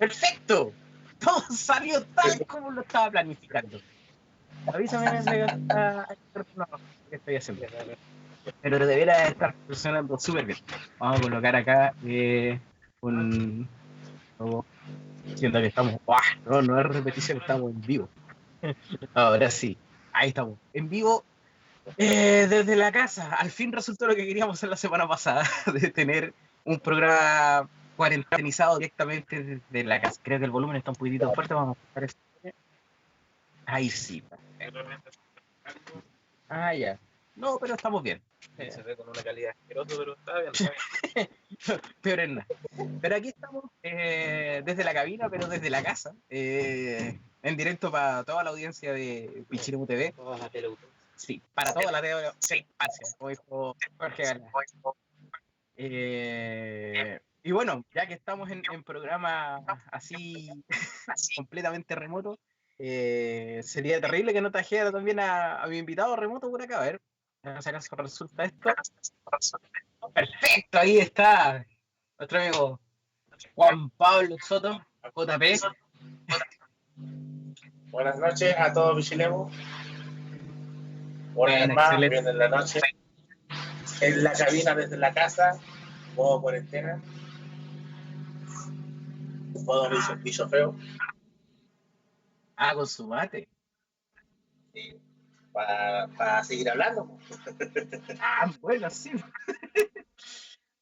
¡Perfecto! Todo salió tal como lo estaba planificando. Avísame en qué estoy haciendo. Pero debería estar funcionando súper bien. Vamos a colocar acá un logo, siendo que estamos. ¡Buah! No es repetición, estamos en vivo. Ahora sí, ahí estamos, en vivo desde la casa. Al fin resultó lo que queríamos hacer la semana pasada, de tener un programa cuarentenizado directamente desde la casa. Creo que el volumen está un poquitito fuerte, vamos a buscar eso. Ahí sí, perfecto. Ah, ya. No, pero estamos bien. Se ve con una calidad asquerosa, pero está bien. Peor es nada. Pero aquí estamos desde la cabina, pero desde la casa, en directo para toda la audiencia de Pichiremu TV. Toda la teleaudiencia. Sí, para toda la teleaudiencia, como dijo Jorge Gala. Y bueno, ya que estamos en programa así completamente remoto, sería terrible que no trajera también a mi invitado remoto por acá. A ver, vamos a ver si resulta esto. Perfecto, ahí está nuestro amigo Juan Pablo Soto, JP. Buenas noches a todos Pichilemu. Una vez más, Excelente. bien en la noche. En la cabina desde la casa, modo cuarentena. Modo piso feo. Con su mate. Sí, para seguir hablando. Bueno, sí.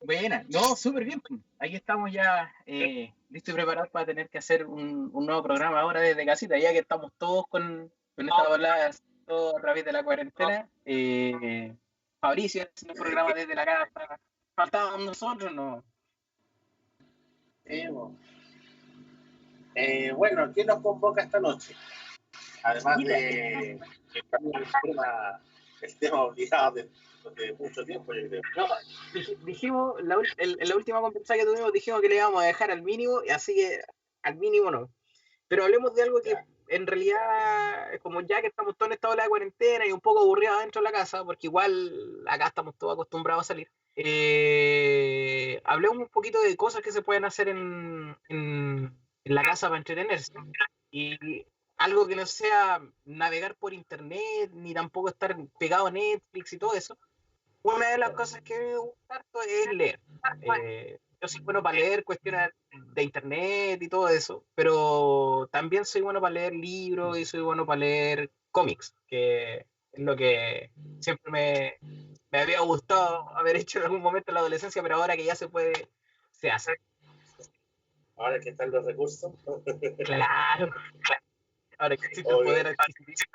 Buena, no, súper bien. Aquí estamos ya listos y preparados para tener que hacer un nuevo programa ahora desde casita, ya que estamos todos con esta ola todo a través de la cuarentena. Fabricio haciendo un programa desde la casa. Faltábamos nosotros, ¿no? Bueno, ¿quién nos convoca esta noche? Además Mira, de el tema obligado de mucho tiempo, yo creo. no, dijimos, en la última conversación que tuvimos, dijimos que le íbamos a dejar al mínimo, así que al mínimo no. Pero hablemos de algo que en realidad, como ya que estamos todos en esta ola de cuarentena y un poco aburridos dentro de la casa, porque igual acá estamos todos acostumbrados a salir, hablemos un poquito de cosas que se pueden hacer en la casa para entretenerse. Y algo que no sea navegar por internet, ni tampoco estar pegado a Netflix y todo eso. Una de las cosas que me gusta harto es leer. Yo soy bueno para leer cuestiones de internet y todo eso, pero también soy bueno para leer libros y soy bueno para leer cómics, que es lo que siempre me había gustado haber hecho en algún momento en la adolescencia, pero ahora que ya se puede, se hace. Ahora que están los recursos. Claro, ahora que existe el poder adquisitivo.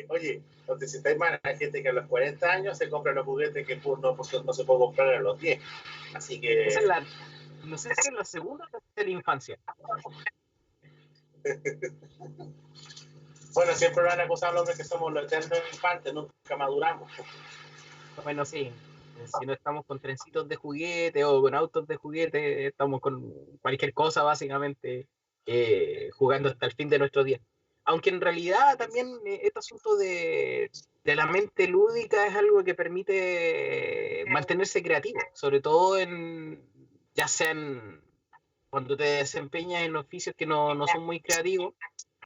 Oye, no te sientas mal, hay gente que a los 40 años se compra los juguetes que no se puede comprar a los 10. Así que. Esa es no sé si es la segunda o tercera infancia. Bueno, siempre lo han acusado a los hombres que somos los eternos infantes, nunca maduramos. Bueno, sí. Si no estamos con trencitos de juguete o con autos de juguete, estamos con cualquier cosa, básicamente, jugando hasta el fin de nuestro día. Aunque en realidad también este asunto de la mente lúdica es algo que permite mantenerse creativo, sobre todo ya sean cuando te desempeñas en oficios que no son muy creativos,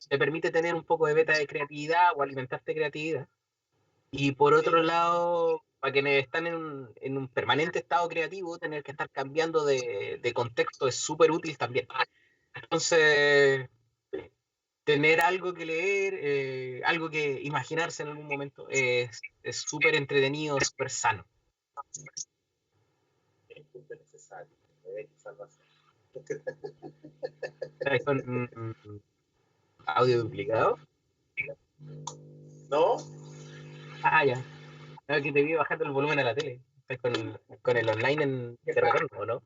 te permite tener un poco de beta de creatividad o alimentarte de creatividad. Y por otro lado, para quienes están en un permanente estado creativo, tener que estar cambiando de contexto es súper útil también. Entonces, tener algo que leer, algo que imaginarse en algún momento es súper entretenido, súper sano. Es súper necesario. ¿Estás con audio duplicado? ¿No? Ah, ya. No, que te vi bajando el volumen a la tele. Estás con el online de repente, ¿o no?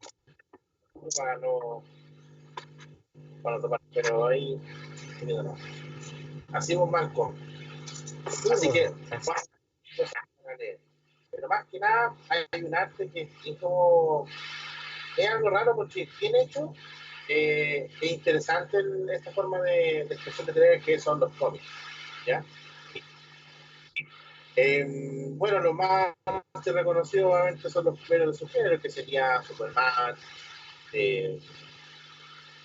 Para no tomar. Pero ahí. No. Así vos, Malcolm. Así que. Pero más que nada, hay un arte que es como. Es algo raro porque bien hecho. Es interesante esta forma de expresión literaria que son los cómics. ¿Ya? Bueno, los más reconocidos obviamente son los primeros de su género, que sería Superman,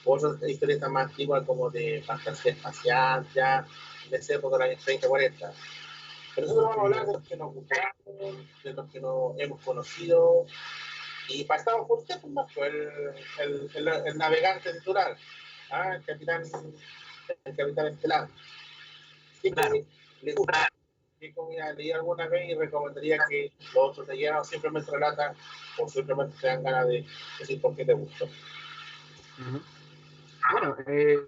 otras historietas más antiguas como de fantasía espacial, ya de esa época de los años 30, 40. Pero nosotros vamos a hablar de los que nos gustaron, de los que nos hemos conocido, y pasamos por usted, pues, Marco, el navegante titular, ¿ah? El capitán estelar. ¿Qué Claro. cómic le gusta? ¿Qué cómic ha leído alguna vez y recomendaría que los otros leyeran o simplemente relatan o simplemente te dan ganas de decir por qué te gustó? Ujú. Bueno, eh,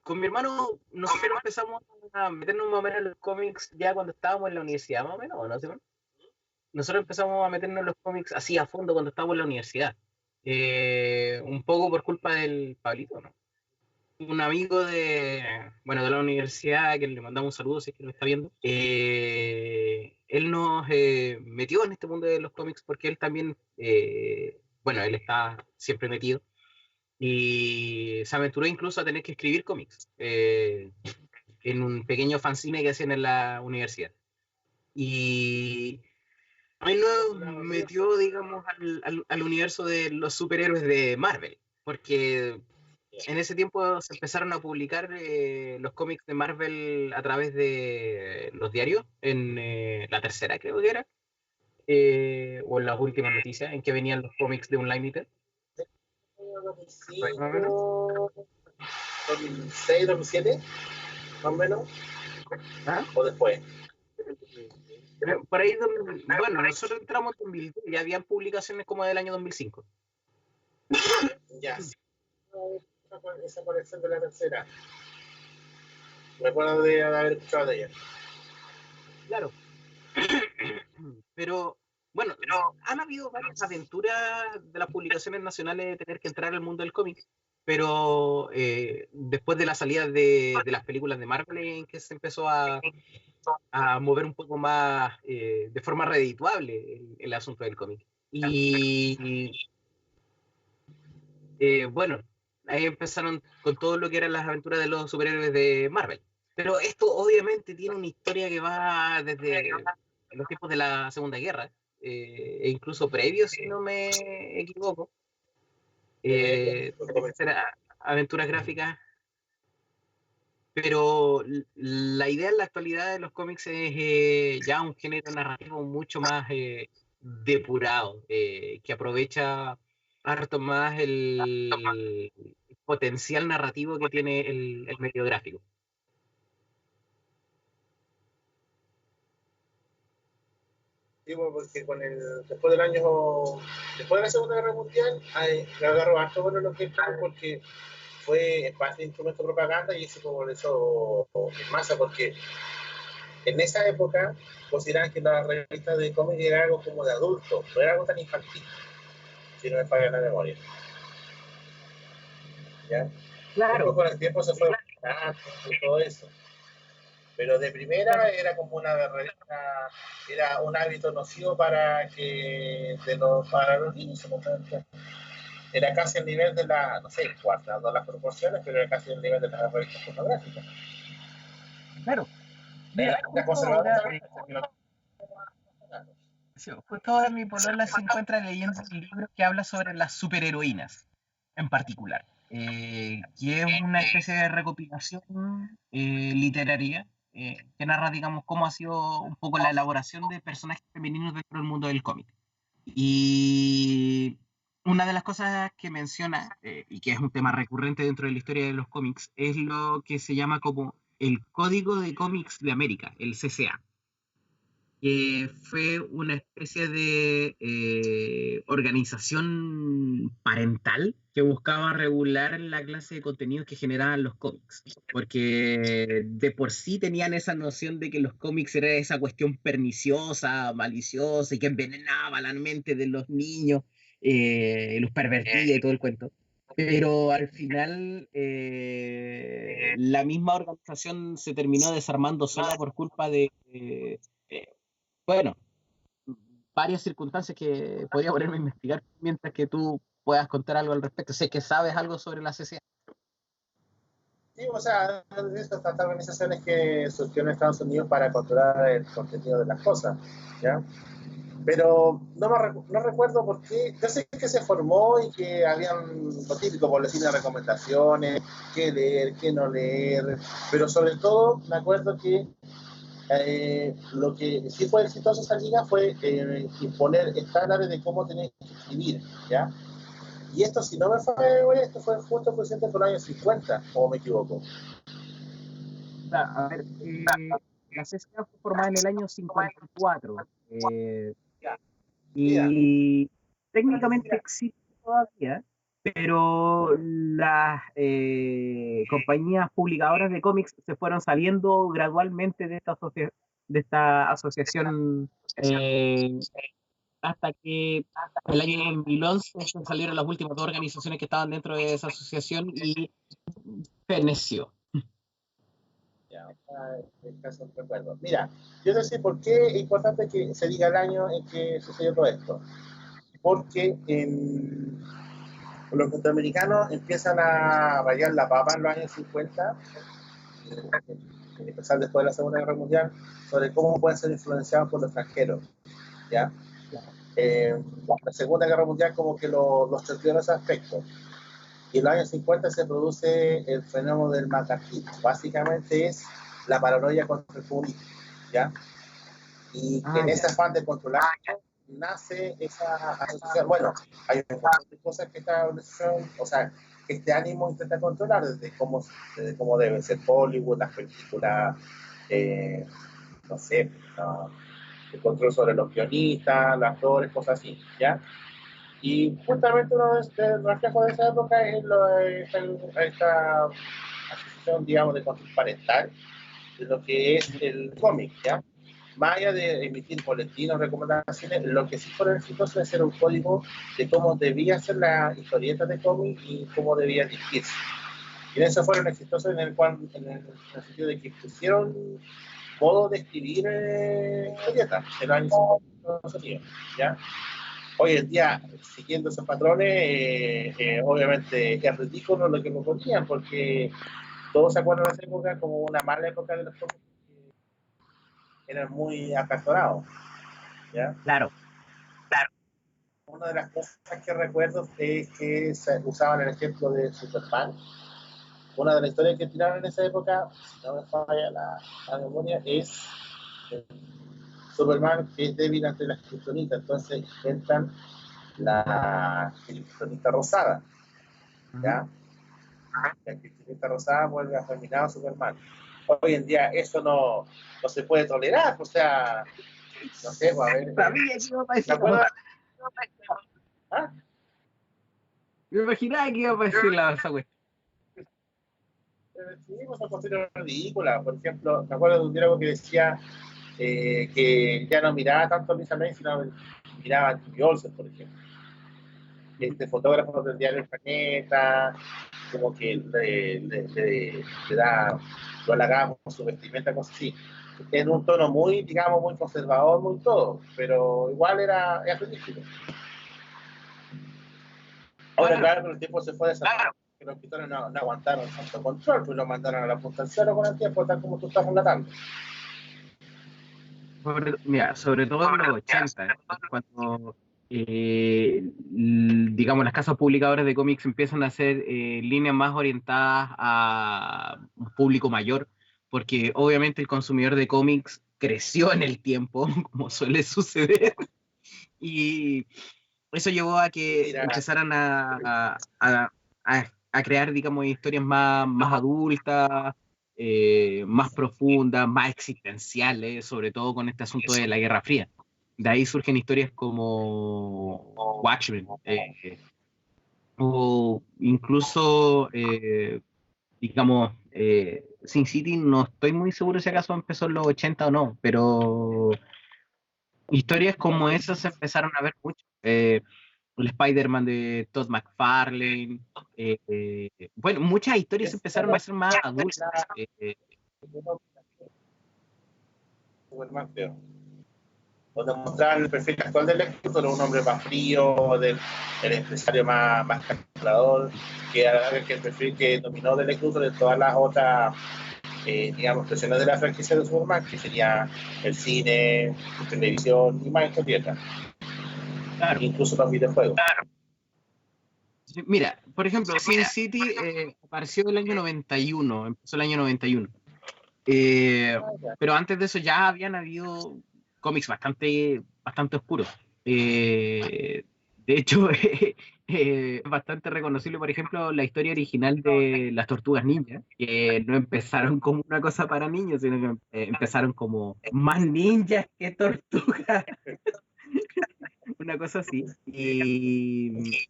con mi hermano nosotros empezamos a meternos más o menos en los cómics ya cuando estábamos en la universidad, más o menos, ¿o no, Simón? Nosotros empezamos a meternos en los cómics así a fondo cuando estábamos en la universidad. Un poco por culpa del Pablito, ¿no? Un amigo de la universidad, que le mandamos un saludo si es que lo está viendo, él nos metió en este mundo de los cómics porque él también, él está siempre metido y se aventuró incluso a tener que escribir cómics en un pequeño fanzine que hacían en la universidad. Y a mí nos metió, digamos, al universo de los superhéroes de Marvel, porque en ese tiempo se empezaron a publicar los cómics de Marvel a través de los diarios, en la tercera creo que era, o en las últimas noticias, en que venían los cómics de Unlimited. 2005, 2006, 2007, más o menos, ¿Ah? o después. Por ahí, bueno, nosotros entramos en 2010, ya habían publicaciones como del año 2005. Ya, sí. Esa colección de la tercera. Me acuerdo de haber escuchado de ella. Claro. Pero, bueno, han habido varias aventuras de las publicaciones nacionales de tener que entrar al mundo del cómic, pero después de la salida de las películas de Marvel, en que se empezó a mover un poco más de forma redituable el asunto del cómic. Y bueno, ahí empezaron con todo lo que eran las aventuras de los superhéroes de Marvel. Pero esto obviamente tiene una historia que va desde los tiempos de la Segunda Guerra, e incluso previo, si no me equivoco. Hacer aventuras gráficas, pero la idea en la actualidad de los cómics es ya un género narrativo mucho más depurado, que aprovecha harto más el potencial narrativo que tiene el medio gráfico. Sí, porque después de la Segunda Guerra Mundial, me agarró harto bueno lo que es porque fue parte de instrumento de propaganda y se popularizó en masa, porque en esa época consideraban que la revista de cómic era algo como de adulto, no era algo tan infantil, si no me falla la memoria. ¿Ya? Después Claro, con el tiempo se fue y todo eso. Pero de primera era como era un hábito nocivo para los niños, supuestamente. Era casi el nivel de no sé, guardando las proporciones, pero era casi el nivel de las revistas pornográficas. claro. Mira, Era justo conservador ahora, también. sí, justo ahora mi polola se encuentra leyendo un libro que habla sobre las superheroínas, en particular, que es una especie de recopilación literaria que narra, digamos, cómo ha sido un poco la elaboración de personajes femeninos dentro del mundo del cómic. Y una de las cosas que menciona, y que es un tema recurrente dentro de la historia de los cómics, es lo que se llama como el Código de Cómics de América, el CCA, que fue una especie de organización parental que buscaba regular la clase de contenidos que generaban los cómics, porque de por sí tenían esa noción de que los cómics era esa cuestión perniciosa, maliciosa y que envenenaba la mente de los niños, los pervertía y todo el cuento. Pero al final la misma organización se terminó desarmando sola por culpa de, bueno, varias circunstancias que podría ponerme a investigar mientras que tú puedas contar algo al respecto. Sé que sabes algo sobre la CCA. Sí, o sea, estas organizaciones que surgieron en Estados Unidos para controlar el contenido de las cosas, ¿ya? pero no recuerdo por qué. Yo sé que se formó y que habían lo típico, boletines de recomendaciones, qué leer, qué no leer, pero sobre todo me acuerdo que lo que sí fue exitoso esa liga fue imponer estándares de cómo tenés que escribir, ¿ya? Y esto, si no me falla, esto fue justo presente por los años 50, o me equivoco. A ver, la CSA fue formada en el año 54 Yeah. y técnicamente existe todavía, pero las compañías publicadoras de cómics se fueron saliendo gradualmente de esta asociación hasta que el año 2011 salieron las últimas dos organizaciones que estaban dentro de esa asociación y feneció. Ya, el caso no recuerdo. Mira, yo no sé por qué es importante que se diga el año en que sucedió todo esto. Porque los norteamericanos empiezan a rayar la papa en los años 50, empezar después de la Segunda Guerra Mundial, sobre cómo pueden ser influenciados por los extranjeros. ¿Ya? La Segunda Guerra Mundial como que los choqueó en ese aspecto. Y en los años 50 se produce el fenómeno del macartismo. Básicamente es la paranoia contra el comunismo, ¿ya? Y en ese afán de controlar nace esa asociación. Bueno, hay un montón de cosas que esta organización, o sea, que este ánimo intenta controlar, desde cómo deben ser Hollywood, las películas, no sé, el control sobre los guionistas, las flores, cosas así, ¿ya? Y justamente uno de los reflejos de esa época es esta asociación, digamos, de control parental de lo que es el cómic, ¿ya? Más allá de emitir boletines, recomendaciones, lo que sí fueron exitosos es hacer un código de cómo debía ser la historieta de cómic y cómo debía dirigirse. Y en eso fueron exitosos en el sentido de que pusieron modo de escribir historietas en los años 50 en Estados Unidos, ¿ya? Hoy en día, siguiendo esos patrones, obviamente es ridículo lo que proponían, porque todos se acuerdan de esa época como una mala época de los cómics, eran muy acazorados, ¿ya? Claro. Una de las cosas que recuerdo es que se usaban el ejemplo de Superman. Una de las historias que tiraron en esa época, si no me falla la memoria, es Superman que es débil ante la kriptonita, entonces inventan la kriptonita rosada, ¿ya? La kriptonita rosada vuelve afeminado a Superman. Hoy en día eso no se puede tolerar, o sea, no sé, a ver. Sabía que iba a decir. ¿Ah? Me imaginaba que iba a decir esa cuestión. Sí, pues son cuestiones ridículas. Por ejemplo, me acuerdo de un diálogo que decía que ya no miraba tanto a Lisa May, sino miraba a Jimmy Olsen, por ejemplo. Este fotógrafo del diario El Planeta, como que le da, lo halagaba con su vestimenta, cosas así. En un tono muy, digamos, muy conservador, muy todo, pero igual era ridículo. Ahora, claro, con el tiempo se fue desarrollando, que los escritores no aguantaron tanto control, pues lo mandaron a la punta del cero con el tiempo, tal como tú estás relatando. Mira, sobre todo en los 80, cuando digamos las casas publicadoras de cómics empiezan a hacer líneas más orientadas a un público mayor, porque obviamente el consumidor de cómics creció en el tiempo, como suele suceder, y eso llevó a que empezaran a crear, digamos, historias más adultas, más profundas, más existenciales, sobre todo con este asunto de la Guerra Fría. De ahí surgen historias como Watchmen, o incluso, digamos, Sin City, no estoy muy seguro si acaso empezó en los 80 o no, pero historias como esas se empezaron a ver mucho. El Spider-Man de Todd McFarlane. Bueno, muchas historias empezaron a ser más adultas. Superman, creo. Donde mostraban el perfil actual del Lex Luthor, un hombre más frío, el empresario más calculador, que era el perfil que dominó del Lex Luthor de todas las otras digamos, expresiones de la franquicia de Superman, que sería el cine, la televisión y más historietas, Claro. incluso los videojuegos. Sí, mira, por ejemplo, Sin City apareció el año 91, empezó el año 91. Pero antes de eso ya habían habido cómics bastante oscuros. De hecho, es bastante reconocible, por ejemplo, la historia original de las Tortugas Ninja, que no empezaron como una cosa para niños, sino que empezaron como más ninjas que tortugas, una cosa así. Y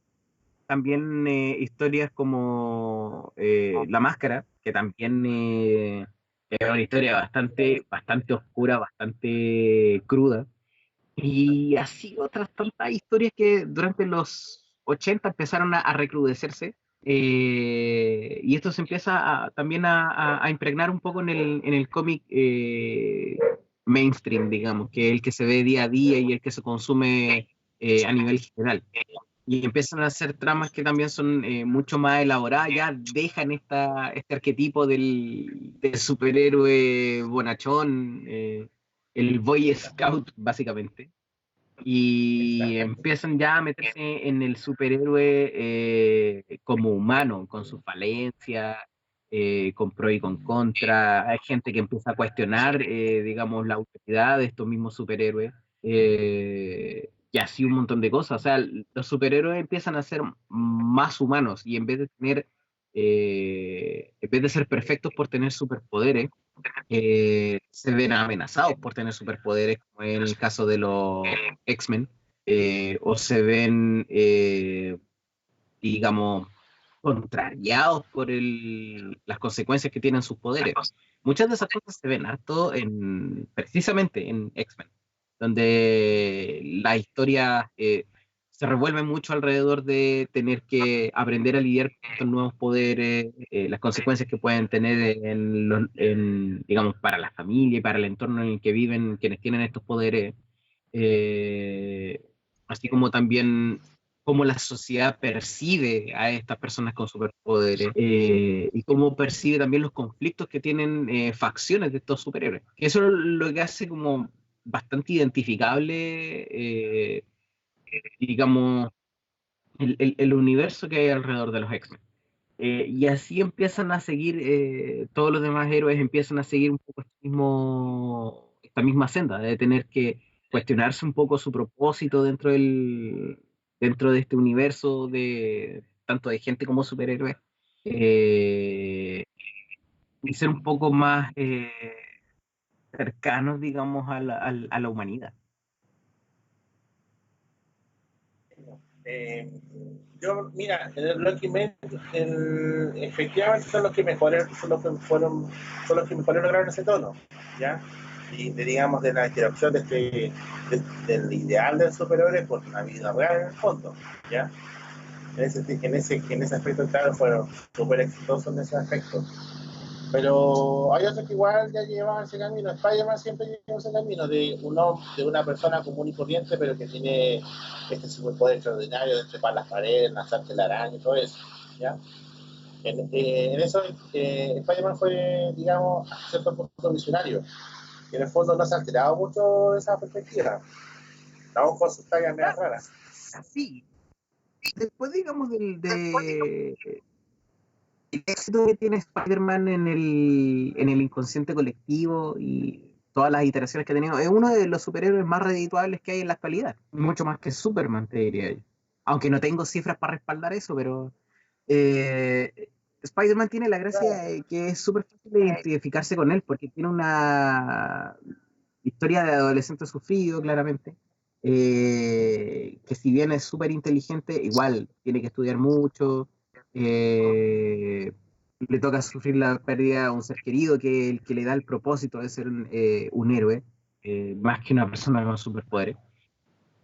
también historias como La Máscara, que también es una historia bastante oscura, bastante cruda. Y así otras tantas historias que durante los 80 empezaron a recrudecerse. Y esto se empieza también a impregnar un poco en el cómic mainstream, digamos, que es el que se ve día a día y el que se consume a nivel general. Y empiezan a hacer tramas que también son mucho más elaboradas, ya dejan este arquetipo del superhéroe bonachón, el Boy Scout, básicamente, y empiezan ya a meterse en el superhéroe como humano, con sus falencias, con pro y con contra. Hay gente que empieza a cuestionar, digamos, la autoridad de estos mismos superhéroes. Y así un montón de cosas. O sea, los superhéroes empiezan a ser más humanos y en vez de ser perfectos por tener superpoderes, se ven amenazados por tener superpoderes, como en el caso de los X-Men, o se ven, digamos, contrariados por las consecuencias que tienen sus poderes. Muchas de esas cosas se ven harto precisamente en X-Men, donde la historia se revuelve mucho alrededor de tener que aprender a lidiar con estos nuevos poderes, las consecuencias que pueden tener digamos, para la familia y para el entorno en el que viven quienes tienen estos poderes, eh, así como también cómo la sociedad percibe a estas personas con superpoderes y cómo percibe también los conflictos que tienen facciones de estos superhéroes. Eso es lo que hace como bastante identificable, digamos, el universo que hay alrededor de los X-Men. Y así empiezan a seguir, todos los demás héroes empiezan a seguir un poco esta misma senda, de tener que cuestionarse un poco su propósito dentro de este universo de tanto de gente como superhéroes, eh, y ser un poco más cercanos, digamos, a la humanidad. Yo, mira, los que efectivamente son los que mejor lograron ese tono, ¿ya? Y digamos de la interacción del ideal del superhéroe con la vida real en el fondo, ¿ya? En ese aspecto, claro, fueron súper exitosos en ese aspecto. Pero hay otros que igual ya llevaban ese camino. Spider-Man siempre lleva ese camino de una persona común y corriente, pero que tiene este superpoder extraordinario de trepar las paredes, lanzarse la araña y todo eso. ¿Ya? En eso, Spider-Man fue, digamos, a cierto punto visionario. Y en el fondo no se ha alterado mucho de esa perspectiva. Aún con sus tallas medio raras. Sí. Después, digamos, el éxito que tiene Spider-Man en el inconsciente colectivo y todas las iteraciones que ha tenido, es uno de los superhéroes más redituables que hay en la actualidad. Mucho más que Superman, te diría yo. Aunque no tengo cifras para respaldar eso, pero Spider-Man tiene la gracia de que es súper fácil de identificarse con él, porque tiene una historia de adolescente sufrido, claramente. Que si bien es súper inteligente, igual tiene que estudiar mucho, eh, le toca sufrir la pérdida de un ser querido, que es el que le da el propósito de ser un héroe, más que una persona con superpoderes.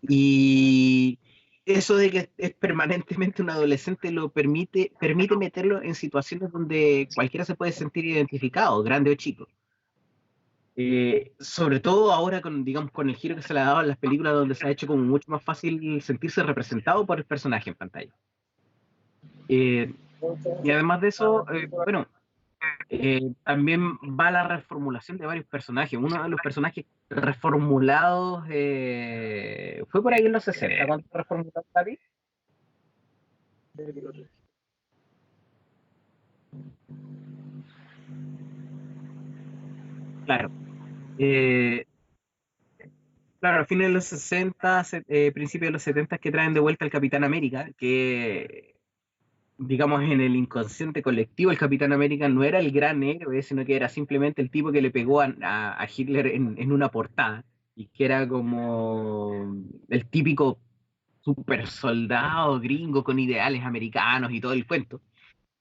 Y eso de que es permanentemente un adolescente lo permite meterlo en situaciones donde cualquiera se puede sentir identificado, grande o chico. Sobre todo ahora digamos, con el giro que se le ha dado en las películas, donde se ha hecho como mucho más fácil sentirse representado por el personaje en pantalla. Y además de eso, bueno, también va la reformulación de varios personajes. Uno de los personajes reformulados fue por ahí en los 60, cuando se reformuló Capi. Claro. Eh, claro, a fines de los 60, principios de los 70 que traen de vuelta al Capitán América, que digamos en el inconsciente colectivo el Capitán América no era el gran héroe, sino que era simplemente el tipo que le pegó a Hitler en una portada, y que era como el típico super soldado gringo con ideales americanos y todo el cuento.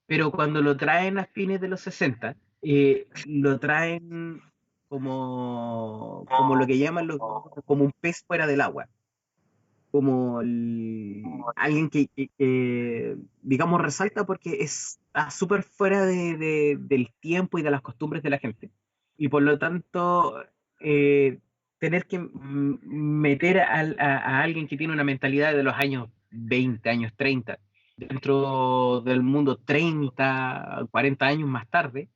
Pero cuando lo traen a fines de los 60, lo traen como lo que llaman como un pez fuera del agua, como alguien que, digamos, resalta porque está súper fuera del tiempo y de las costumbres de la gente. Y por lo tanto, tener que meter a alguien que tiene una mentalidad de los años 20, años 30, dentro del mundo 30, 40 años más tarde,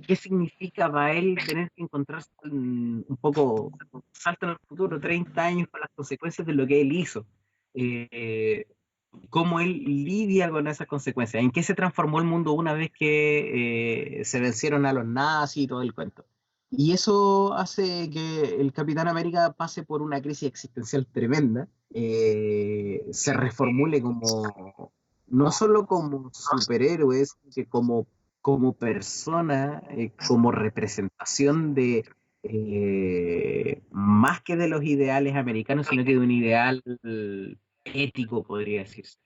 ¿qué significa para él tener que encontrarse un poco salto en el futuro, 30 años con las consecuencias de lo que él hizo? Eh, ¿Cómo él lidia con esas consecuencias? ¿En qué se transformó el mundo una vez que se vencieron a los nazis y todo el cuento? Y eso hace que el Capitán América pase por una crisis existencial tremenda, se reformule como, no solo como superhéroe, sino que como persona, como representación de más que de los ideales americanos, sino que de un ideal ético, podría decirse.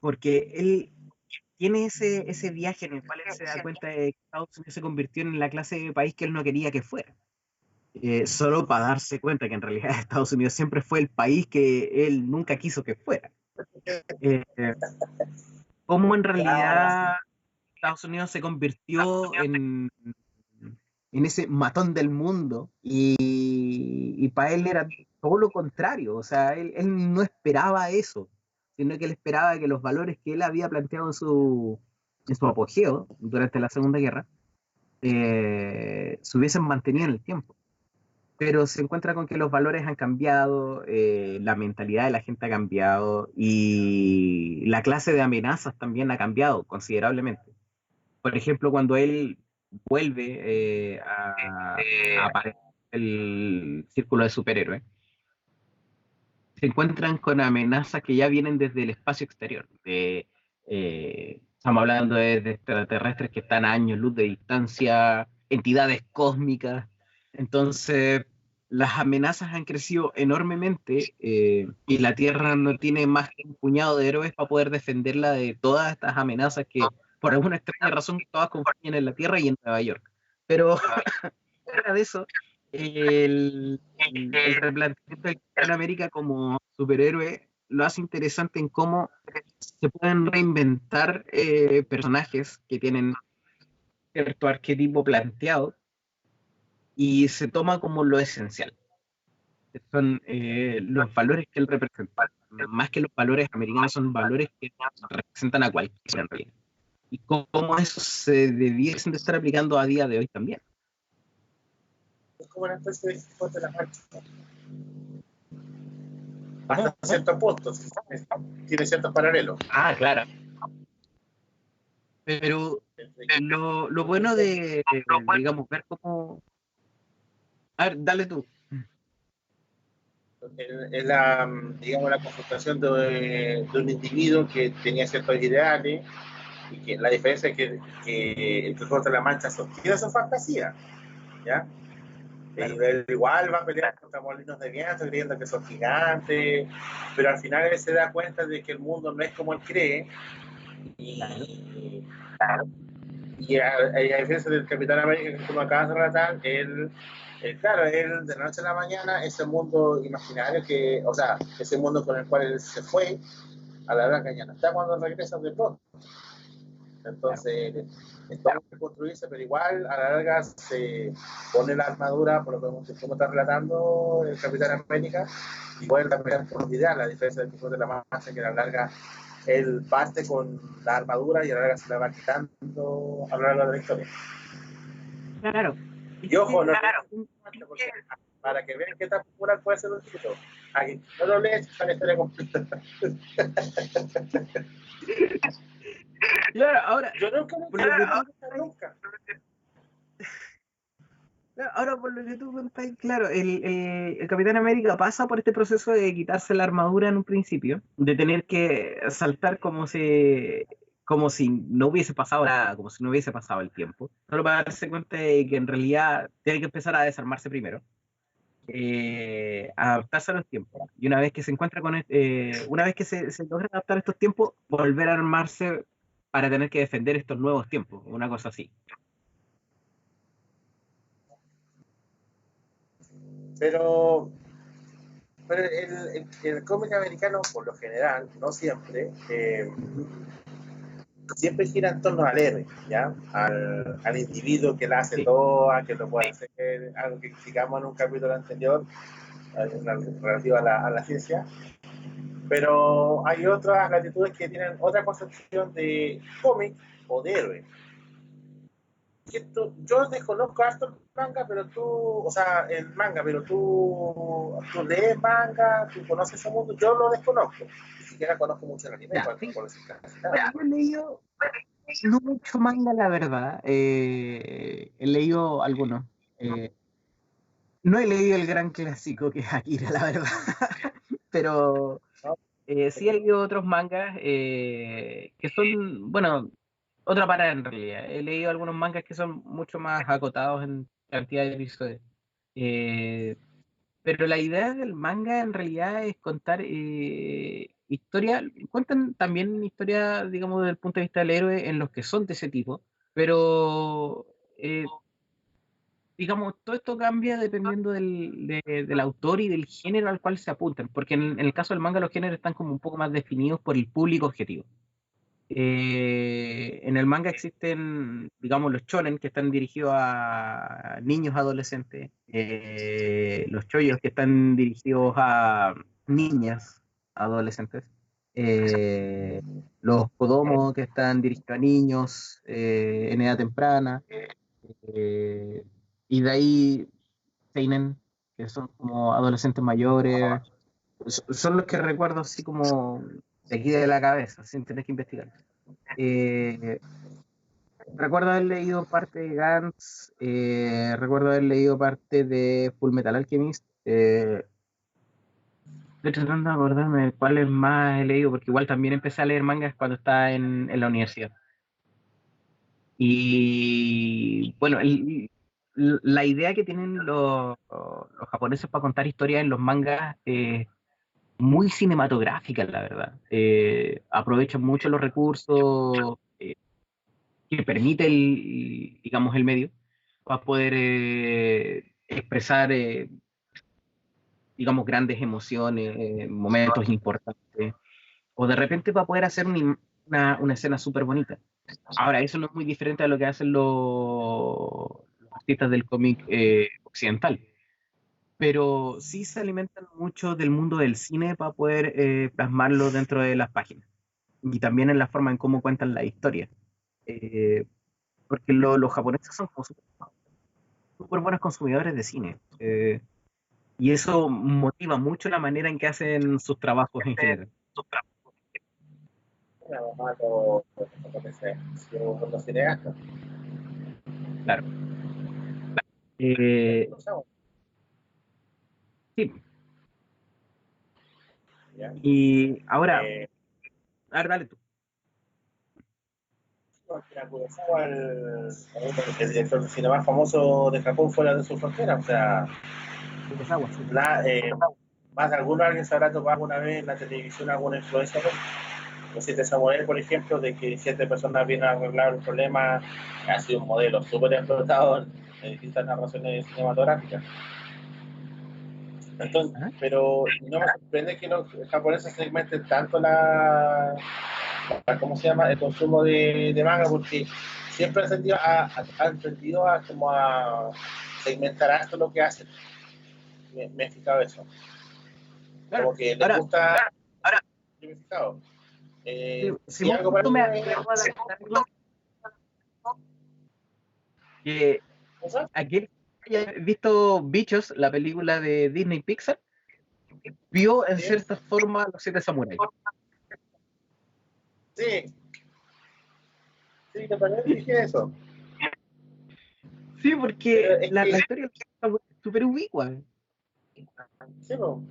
Porque él tiene ese viaje en el cual él se da cuenta de que Estados Unidos se convirtió en la clase de país que él no quería que fuera. Solo para darse cuenta que en realidad Estados Unidos siempre fue el país que él nunca quiso que fuera. Eh, cómo en realidad Estados Unidos se convirtió en ese matón del mundo, y para él era todo lo contrario. O sea, él no esperaba eso, sino que él esperaba que los valores que él había planteado en su apogeo durante la Segunda Guerra se hubiesen mantenido en el tiempo. Pero se encuentra con que los valores han cambiado, la mentalidad de la gente ha cambiado y la clase de amenazas también ha cambiado considerablemente. Por ejemplo, cuando él vuelve a aparecer el círculo de superhéroes, se encuentran con amenazas que ya vienen desde el espacio exterior. Estamos hablando de extraterrestres que están a años luz de distancia, entidades cósmicas. Entonces, las amenazas han crecido enormemente, y la Tierra no tiene más que un puñado de héroes para poder defenderla de todas estas amenazas que, por alguna extraña razón, todas confluyen en la Tierra y en Nueva York. Pero fuera de eso, el replanteamiento de Capitán América como superhéroe lo hace interesante en cómo se pueden reinventar personajes que tienen cierto arquetipo planteado y se toma como lo esencial. Son los valores que él representa. Más que los valores americanos, son valores que representan a cualquiera en realidad. Y cómo eso se debiesen de estar aplicando a día de hoy también. Es como una especie de Quijote de la Mancha. Hasta ciertos puntos. Tiene ciertos paralelos. Ah, claro. Pero lo bueno de, digamos, ver cómo... A ver, dale tú. Es la, digamos, la confrontación de un individuo que tenía ciertos ideales y que la diferencia es que el Quijote de la Mancha sostiene su fantasía, ¿ya? Claro. Él igual va a pelear contra molinos de viento creyendo que son gigantes, pero al final él se da cuenta de que el mundo no es como él cree y, a diferencia del Capitán América que tú me acabas de relatar, claro, él de la noche a la mañana, ese mundo imaginario que, o sea, ese mundo con el cual él se fue, a la verdad que ya no está cuando regresa de pronto. Entonces, claro, está que construirse, pero igual a la larga se pone la armadura, por lo que como está relatando el Capitán América, y vuelve a pelear por los ideales, la diferencia del Quijote de la Mancha, que a la larga él parte con la armadura y a la larga se la va quitando a lo largo de la historia. Claro. Y ojo, no porque para que vean qué tan popular puede ser un libro. Aquí no lo lees, está la historia completa. Claro, ahora, Yo nunca por lo que nunca. ahora por lo que tú contas, claro, el Capitán América pasa por este proceso de quitarse la armadura en un principio, de tener que saltar como si no hubiese pasado nada, como si no hubiese pasado el tiempo, solo para darse cuenta de que en realidad tiene que empezar a desarmarse primero, a adaptarse a los tiempos. Y una vez que se encuentra una vez que se logra adaptar a estos tiempos, volver a armarse para tener que defender estos nuevos tiempos, una cosa así. Pero el cómic americano, por lo general, no siempre, siempre gira en torno al héroe, ¿ya? Al individuo que la hace Sí. toda, que lo puede hacer, algo que explicamos en un capítulo anterior, relativo a la ciencia. Pero hay otras latitudes que tienen otra concepción de cómic o de héroe. Yo desconozco harto el manga, pero tú lees manga, tú conoces ese mundo, yo lo desconozco. Ni siquiera conozco mucho el anime, Ya, no sí. conozco casi Bueno, nada. yo he leído no mucho manga, la verdad. He leído algunos. No he leído el gran clásico que es Akira, la verdad. Pero ¿No? sí he leído otros mangas que son, bueno, otra parada en realidad. He leído algunos mangas que son mucho más acotados en cantidad de episodios. Eh, pero la idea del manga en realidad es contar historia, cuentan también historia, digamos, desde el punto de vista del héroe en los que son de ese tipo, pero digamos, todo esto cambia dependiendo del autor y del género al cual se apuntan, porque en el caso del manga los géneros están como un poco más definidos por el público objetivo. En el manga existen, digamos, los shonen que están dirigidos a niños adolescentes, los choyos que están dirigidos a niñas adolescentes, eh, los kodomo que están dirigidos a niños en edad temprana, eh, y de ahí seinen, que son como adolescentes mayores, son los que recuerdo así como de aquí de la cabeza, sin tener que investigar. Eh, recuerdo haber leído parte de Gantz, recuerdo haber leído parte de Full Metal Alchemist. Estoy tratando de acordarme de cuáles más he leído, porque igual también empecé a leer mangas cuando estaba en la universidad. Y bueno, la idea que tienen los japoneses para contar historias en los mangas es muy cinematográfica, la verdad. Aprovechan mucho los recursos que permite digamos, el medio para poder expresar, digamos, grandes emociones, momentos importantes, o de repente para poder hacer una escena súper bonita. Ahora, eso no es muy diferente a lo que hacen los artistas del cómic occidental, pero sí se alimentan mucho del mundo del cine para poder plasmarlo dentro de las páginas y también en la forma en cómo cuentan la historia. Eh, porque los japoneses son como súper buenos consumidores de cine. Y eso motiva mucho la manera en que hacen sus trabajos en general. Además, los cineastas. Claro. Eh, sí. ¿Ya? Y ahora, Eh, a ver, dale tú. el director de cine más famoso de Japón fuera de su frontera, o sea, Kurosawa, sí. más de alguien se habrá topado alguna vez en la televisión alguna influencia. Los siete Samuel, por ejemplo, de que siete personas vienen a arreglar un problema, ha sido un modelo súper explotado en distintas narraciones cinematográficas. Entonces, Ajá. pero no me sorprende que los japoneses segmenten tanto ¿cómo se llama? El consumo de manga, porque siempre han tendido a como a segmentar harto lo que hacen. Me he fijado eso. Claro. Como que les Ahora, gusta. Yo me he fijado. Si algo para tú mí me es... acabo de aclarar algo que ¿Cosa? aquel que haya visto Bichos, la película de Disney Pixar, vio en Sí, cierta forma los siete samuráis. sí, sí, que también dije eso. Sí, Pero porque es la que, historia de los siete samuráis es súper ubicua. sí, po.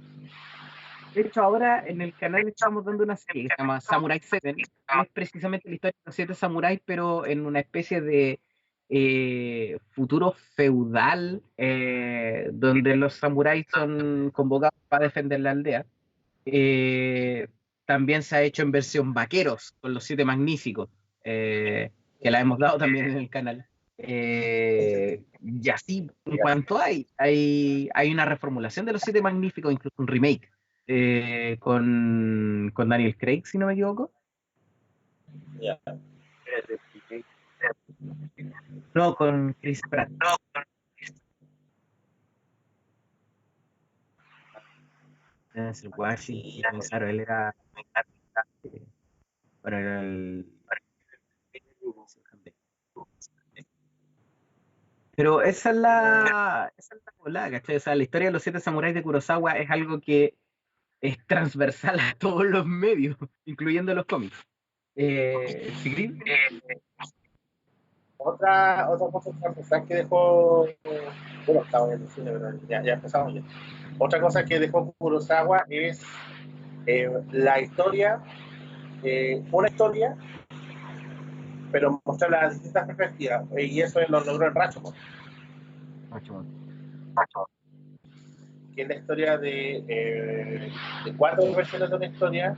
De hecho, ahora en el canal estamos dando una serie que se llama Samurai 7, que es precisamente la historia de los siete samuráis, pero en una especie de futuro feudal, donde los samuráis son convocados para defender la aldea. Eh, También se ha hecho en versión vaqueros, con los siete magníficos, que la hemos dado también en el canal. Y así, en cuanto hay una reformulación de los siete magníficos, incluso un remake, con Daniel Craig, si no me equivoco. Ya. No, con Chris Pratt. Es el Sí, Washington, claro, él era, bueno, era pero esa es la volada, ¿cachai? O sea, la historia de los siete samuráis de Kurosawa es algo que es transversal a todos los medios, incluyendo los cómics. Sigrid, otra cosa que empezar que dejó, bueno, estaba en el cine, pero ya empezamos ya. Otra cosa que dejó Kurosawa es la historia, una historia, pero mostrar las distintas perspectivas, y eso lo logró en Rashomon, que es la historia de cuatro versiones de una historia,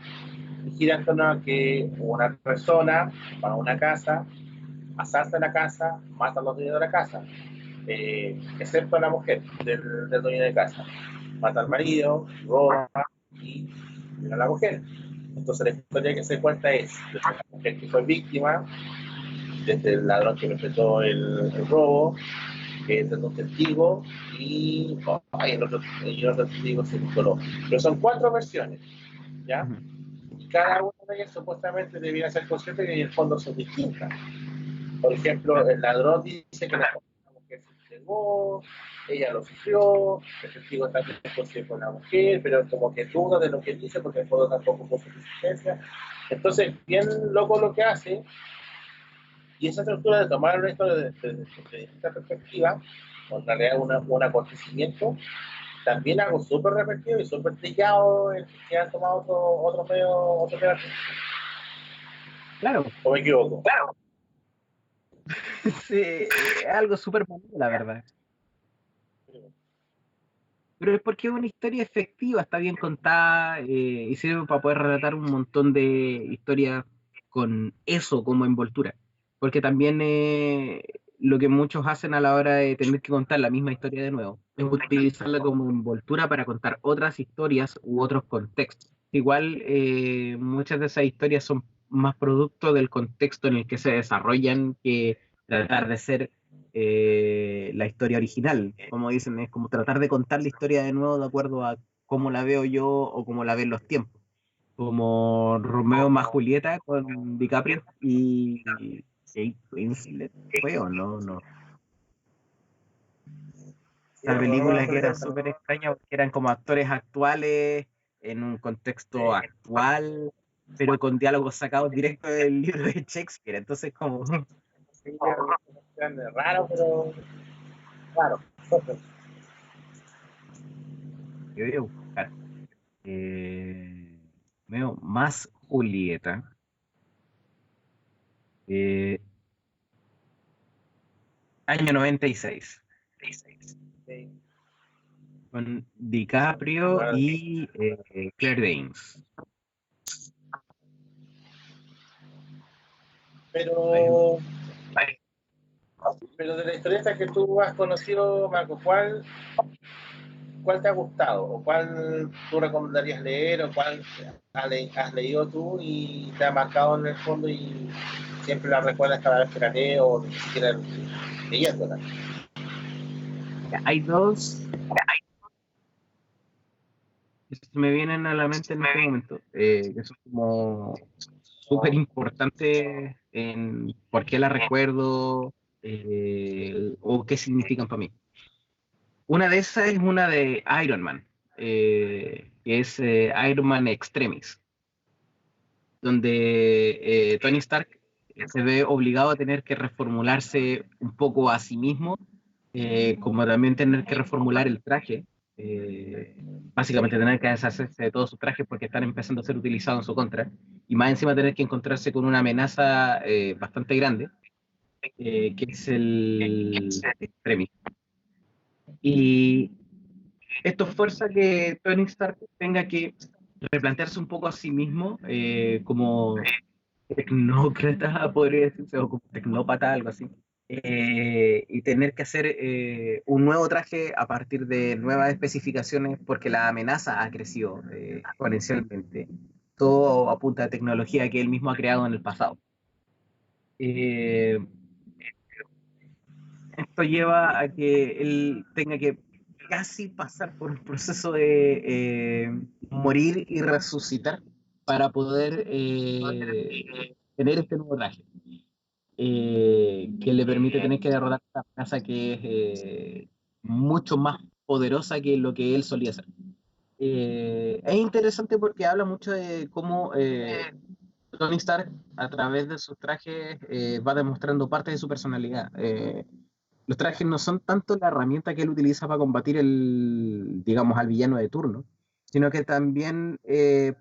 y gira en torno a que una persona va a una casa, asalta la casa, mata a los dueños de la casa, excepto a la mujer del dueño de casa. Mata al marido, roba y viola a la mujer. Entonces la historia que se cuenta es de la mujer que fue víctima, desde el ladrón que perpetró el robo, desde un testigo y, el otro testigo se vinculó. Pero son cuatro versiones, ¿ya? Y cada una de ellas supuestamente debiera ser consciente que en el fondo son distintas. Por ejemplo, el ladrón dice que la mujer se entregó, ella lo sufrió, el testigo también es consciente con la mujer, pero como que duda de lo que dice porque el fondo tampoco puso resistencia. Entonces, bien loco lo que hace, y esa estructura de tomar una historia desde esta perspectiva, o en realidad un acontecimiento, también algo súper repetido y súper trillado que han tomado otro medio artístico. claro, ¿O me equivoco? sí, es algo súper bonito, la verdad. Pero es porque es una historia efectiva, está bien contada, y sirve para poder relatar un montón de historias con eso como envoltura. Porque también lo que muchos hacen a la hora de tener que contar la misma historia de nuevo es utilizarla como envoltura para contar otras historias u otros contextos. Igual muchas de esas historias son más producto del contexto en el que se desarrollan que tratar de ser la historia original. Como dicen, es como tratar de contar la historia de nuevo de acuerdo a cómo la veo yo o cómo la ven los tiempos. Como Romeo más Julieta con DiCaprio y Kate Winslet, ¿fue o no? No. Sí, Esa no me película que era acuerdo. súper extraña porque eran como actores actuales en un contexto actual, pero con diálogos sacados directo del libro de Shakespeare. Entonces, como, Sí, es raro, pero raro. yo voy a buscar. Eh, Veo más Julieta. Eh, Año 96 Sí. con DiCaprio Bueno, y Claire Danes. Ahí lo- pero, pero de la historieta que tú has conocido, Marco, ¿cuál te ha gustado? ¿O cuál tú recomendarías leer? ¿O cuál has leído tú y te ha marcado en el fondo y siempre la recuerdas cada vez que la lees o ni siquiera leyéndola? Hay dos que se me vienen a la mente en este momento, que son como súper importantes en por qué la recuerdo o qué significan para mí. Una de esas es una de Iron Man, que es Iron Man Extremis, donde Tony Stark se ve obligado a tener que reformularse un poco a sí mismo, como también tener que reformular el traje, eh, básicamente tener que deshacerse de todos sus trajes porque están empezando a ser utilizados en su contra, y más encima tener que encontrarse con una amenaza bastante grande, que es el Extremis. Y esto fuerza que Tony Stark tenga que replantearse un poco a sí mismo como tecnócrata, podría decirse, o como tecnópata, algo así. Y tener que hacer un nuevo traje a partir de nuevas especificaciones porque la amenaza ha crecido exponencialmente. Todo a punta de tecnología que él mismo ha creado en el pasado. Eh, Esto lleva a que él tenga que casi pasar por un proceso de morir y resucitar para poder tener este nuevo traje, que le permite tener que derrotar a una amenaza que es mucho más poderosa que lo que él solía hacer. Es interesante porque habla mucho de cómo Tony Stark, a través de sus trajes, va demostrando parte de su personalidad. Los trajes no son tanto la herramienta que él utiliza para combatir digamos, al villano de turno, sino que también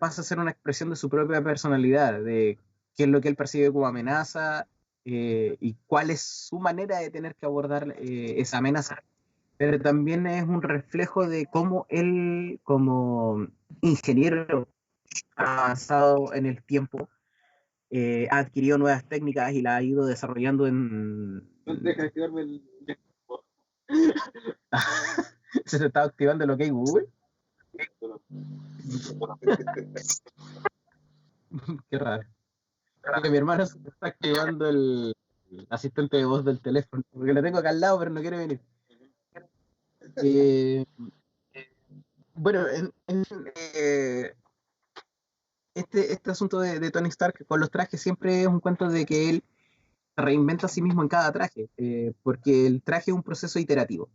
pasa a ser una expresión de su propia personalidad, de qué es lo que él percibe como amenaza y cuál es su manera de tener que abordar esa amenaza. Pero también es un reflejo de cómo él, como ingeniero avanzado en el tiempo, ha adquirido nuevas técnicas y las ha ido desarrollando en... Deja de activarme el... ¿Se te está activando lo que hay Google? Qué raro. Que mi hermano se está activando el asistente de voz del teléfono, porque lo tengo acá al lado, pero no quiere venir. Eh, bueno, eh, este asunto de Tony Stark con los trajes siempre es un cuento de que él se reinventa a sí mismo en cada traje, porque el traje es un proceso iterativo.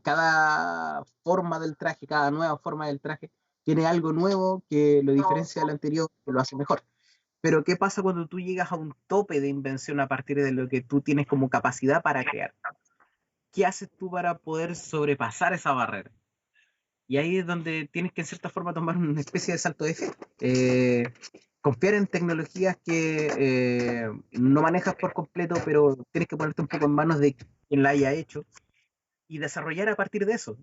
Cada forma del traje, cada nueva forma del traje, tiene algo nuevo que lo diferencia del anterior, que lo hace mejor. Pero ¿qué pasa cuando tú llegas a un tope de invención a partir de lo que tú tienes como capacidad para crear? ¿Qué haces tú para poder sobrepasar esa barrera? Y ahí es donde tienes que en cierta forma tomar una especie de salto de fe. Confiar en tecnologías que no manejas por completo, pero tienes que ponerte un poco en manos de quien la haya hecho y desarrollar a partir de eso.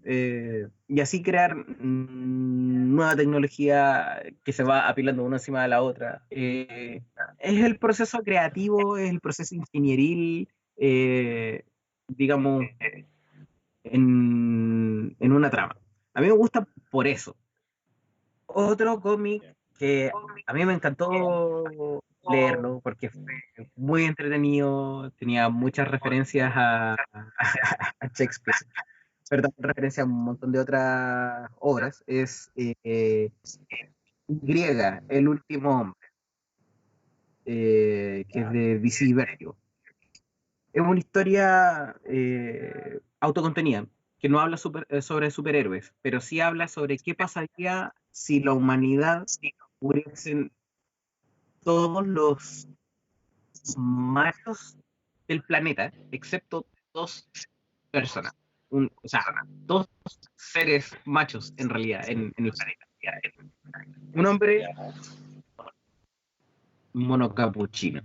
Y así crear nueva tecnología que se va apilando una encima de la otra. Es el proceso creativo, es el proceso ingenieril, digamos, en una trama. A mí me gusta por eso. Otro cómic que a mí me encantó leerlo porque fue muy entretenido, tenía muchas referencias a Shakespeare, pero también referencia a un montón de otras obras, es Griega, El último hombre, que es de DC Vertigo. Es una historia autocontenida, que no habla sobre superhéroes, pero sí habla sobre qué pasaría si la humanidad muriesen todos los machos del planeta, excepto dos personas. O sea, dos seres machos en realidad en el planeta. Un hombre monocapuchino.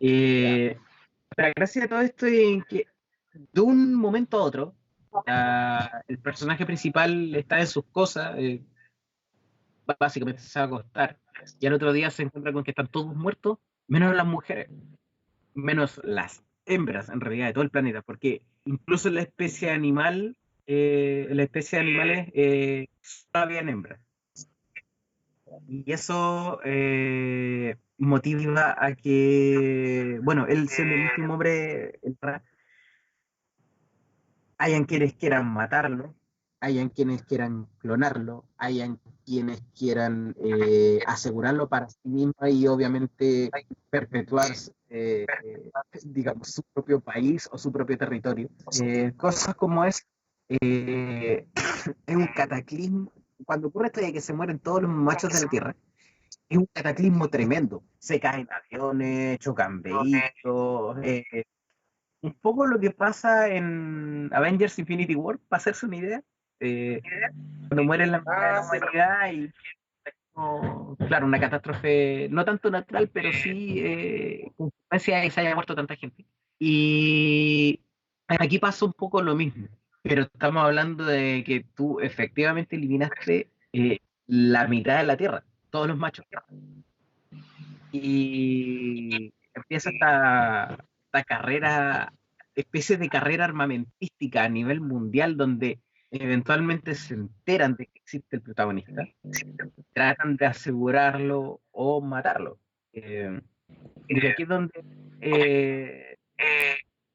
La gracia de todo esto es que de un momento a otro, el personaje principal está en sus cosas, básicamente se va a acostar, y al otro día se encuentra con que están todos muertos, menos las mujeres, menos las hembras en realidad de todo el planeta, porque incluso en la especie de animales, solo habían hembras. Y eso motiva a que, bueno, él siendo el último hombre, hayan quienes quieran matarlo, hayan quienes quieran clonarlo, hayan quienes quieran asegurarlo para sí mismo y obviamente perpetuar, digamos, su propio país o su propio territorio. Cosas como eh, es un cataclismo. Cuando ocurre esto de que se mueren todos los machos de la Tierra, es un cataclismo tremendo. Se caen aviones, chocan vehículos. Un poco lo que pasa en Avengers Infinity War, para hacerse una idea. eh, Cuando muere la mitad de la Sí, humanidad y claro, una catástrofe no tanto natural, pero sí consecuencia de que se haya muerto tanta gente. Y aquí pasa un poco lo mismo, pero estamos hablando de que tú efectivamente eliminaste la mitad de la Tierra, todos los machos. Y empieza esta carrera, especie de carrera armamentística a nivel mundial donde eventualmente se enteran de que existe el protagonista, tratan de asegurarlo o matarlo. Y aquí es donde... eh,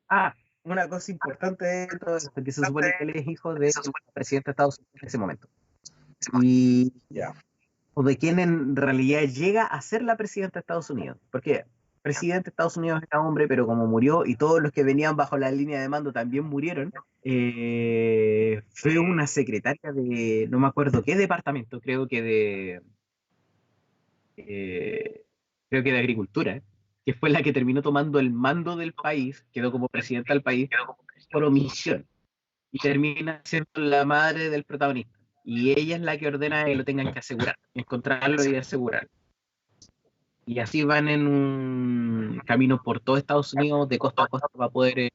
ah, una cosa importante de todo esto, que se supone que él es hijo del presidente de Estados Unidos en ese momento. Y ya. o de quien en realidad llega a ser la presidenta de Estados Unidos. Porque presidente de Estados Unidos era hombre, pero como murió y todos los que venían bajo la línea de mando también murieron, fue una secretaria de, no me acuerdo qué departamento, eh, creo que de Agricultura, que fue la que terminó tomando el mando del país, quedó como presidenta del país por omisión y termina siendo la madre del protagonista. Y ella es la que ordena que lo tengan que asegurar, encontrarlo y asegurar. Y así van en un camino por todo Estados Unidos, de costa a costa, para poder,